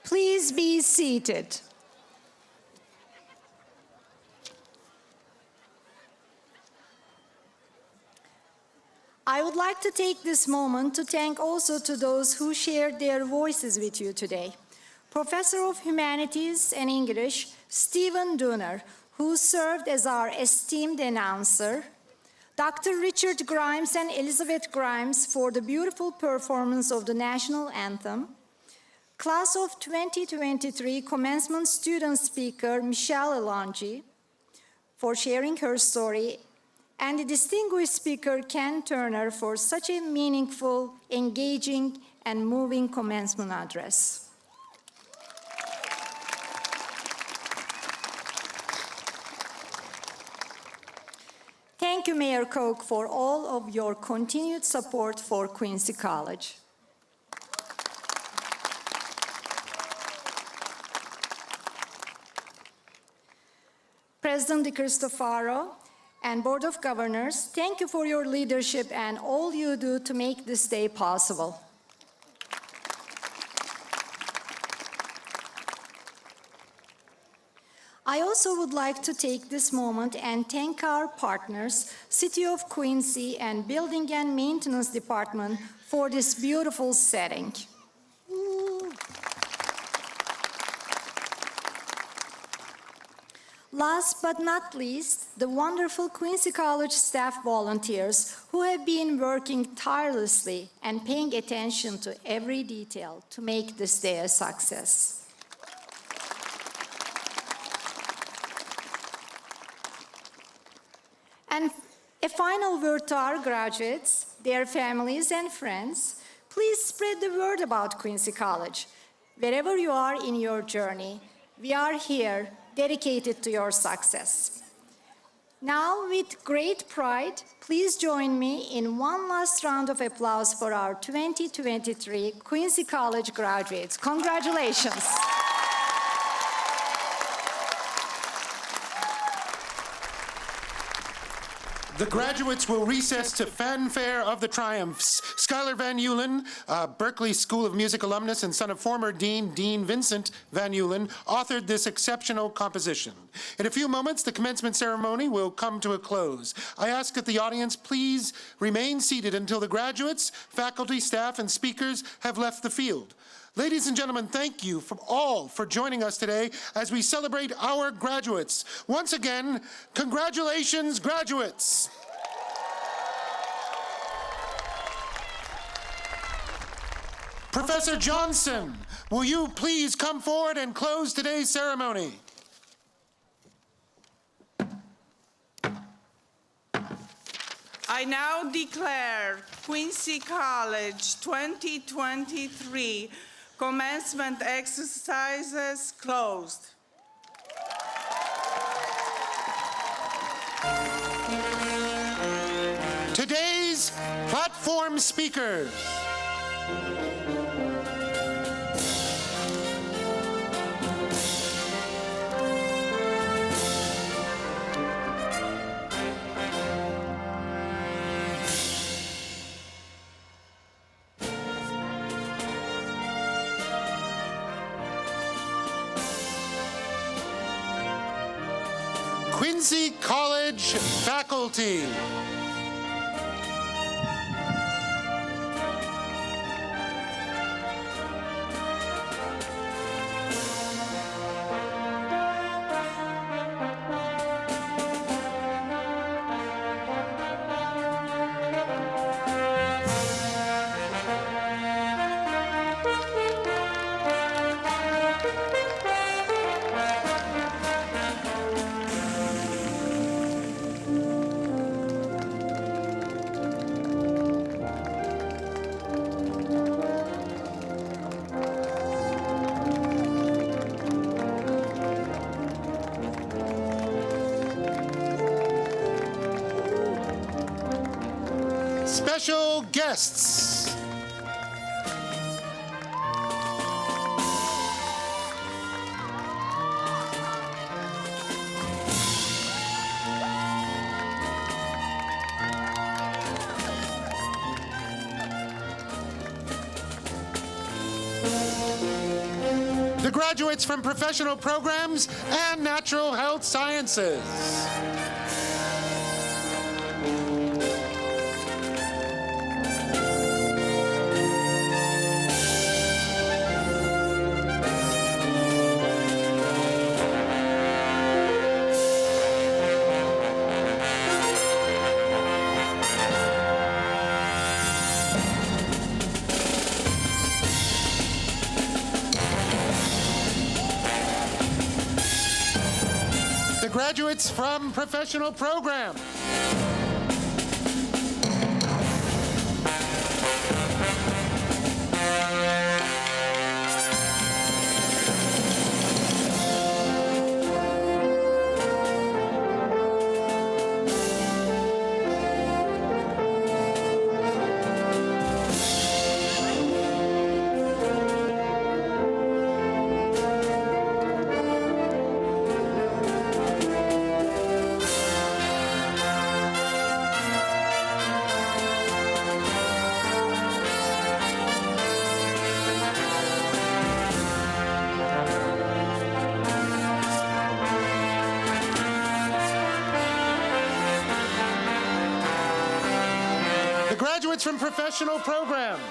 Please be seated. I would like to take this moment to thank also to those who shared their voices with you today. Professor of Humanities and English, Stephen Dooner, who served as our esteemed announcer, Dr. Richard Grimes and Elizabeth Grimes for the beautiful performance of the national anthem, Class of 2023 commencement student speaker Michelle Alonji for sharing her story, and the distinguished speaker, Ken Turner, for such a meaningful, engaging, and moving commencement address. Thank you, Mayor Koch, for all of your continued support for Quincy College. President DeCristofaro and Board of Governors, thank you for your leadership and all you do to make this day possible. I also would like to take this moment and thank our partners, City of Quincy and Building and Maintenance Department, for this beautiful setting. Last but not least, the wonderful Quincy College staff volunteers who have been working tirelessly and paying attention to every detail to make this day a success. And a final word to our graduates, their families and friends. Please spread the word about Quincy College. Wherever you are in your journey, we are here, dedicated to your success. Now, with great pride, please join me in one last round of applause for our 2023 Quincy College graduates. Congratulations. The graduates will recess to Fanfare of the Triumphs. Skylar Van Eulen, Berklee School of Music alumnus and son of former Dean Vincent Van Eulen, authored this exceptional composition. In a few moments, the commencement ceremony will come to a close. I ask that the audience please remain seated until the graduates, faculty, staff, and speakers have left the field. Ladies and gentlemen, thank you all for joining us today as we celebrate our graduates. Once again, congratulations, graduates. Professor Johnson, will you please come forward and close today's ceremony? I now declare Quincy College 2023 commencement exercises closed. Today's platform speakers. Quincy College faculty. Special guests. The graduates from professional programs and natural health sciences. Graduates from professional programs. graduates from professional programs.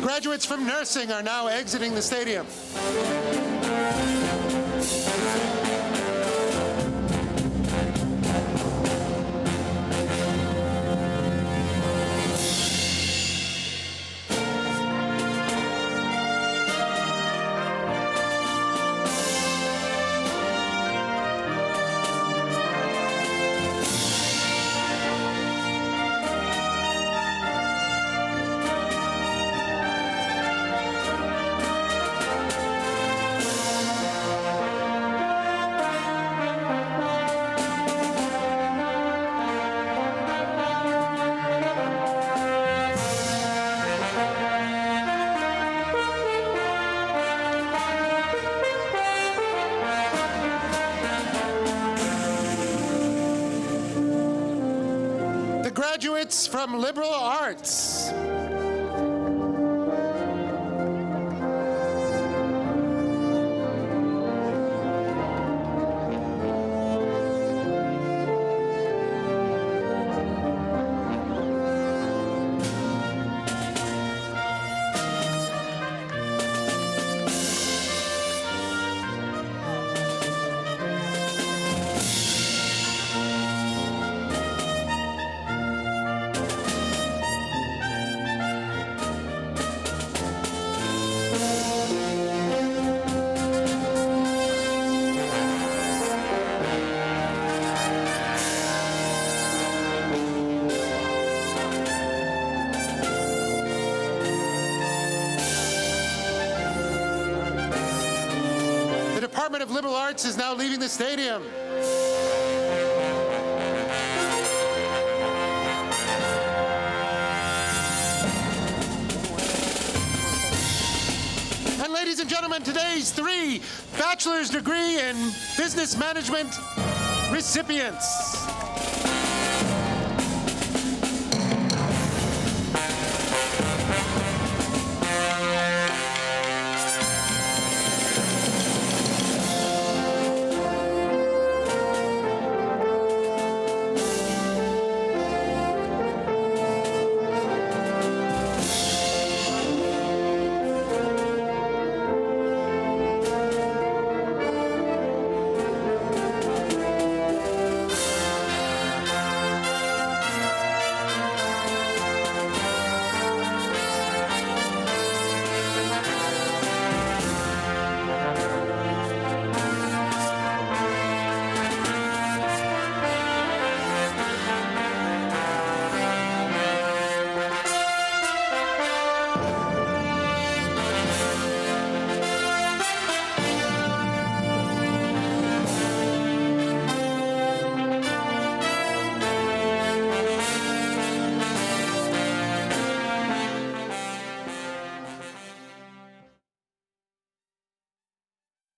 Graduates from nursing are now exiting the stadium. The graduates from liberal arts. The Department of Liberal Arts is now leaving the stadium. And ladies and gentlemen, today's 3 bachelor's degree in business management recipients.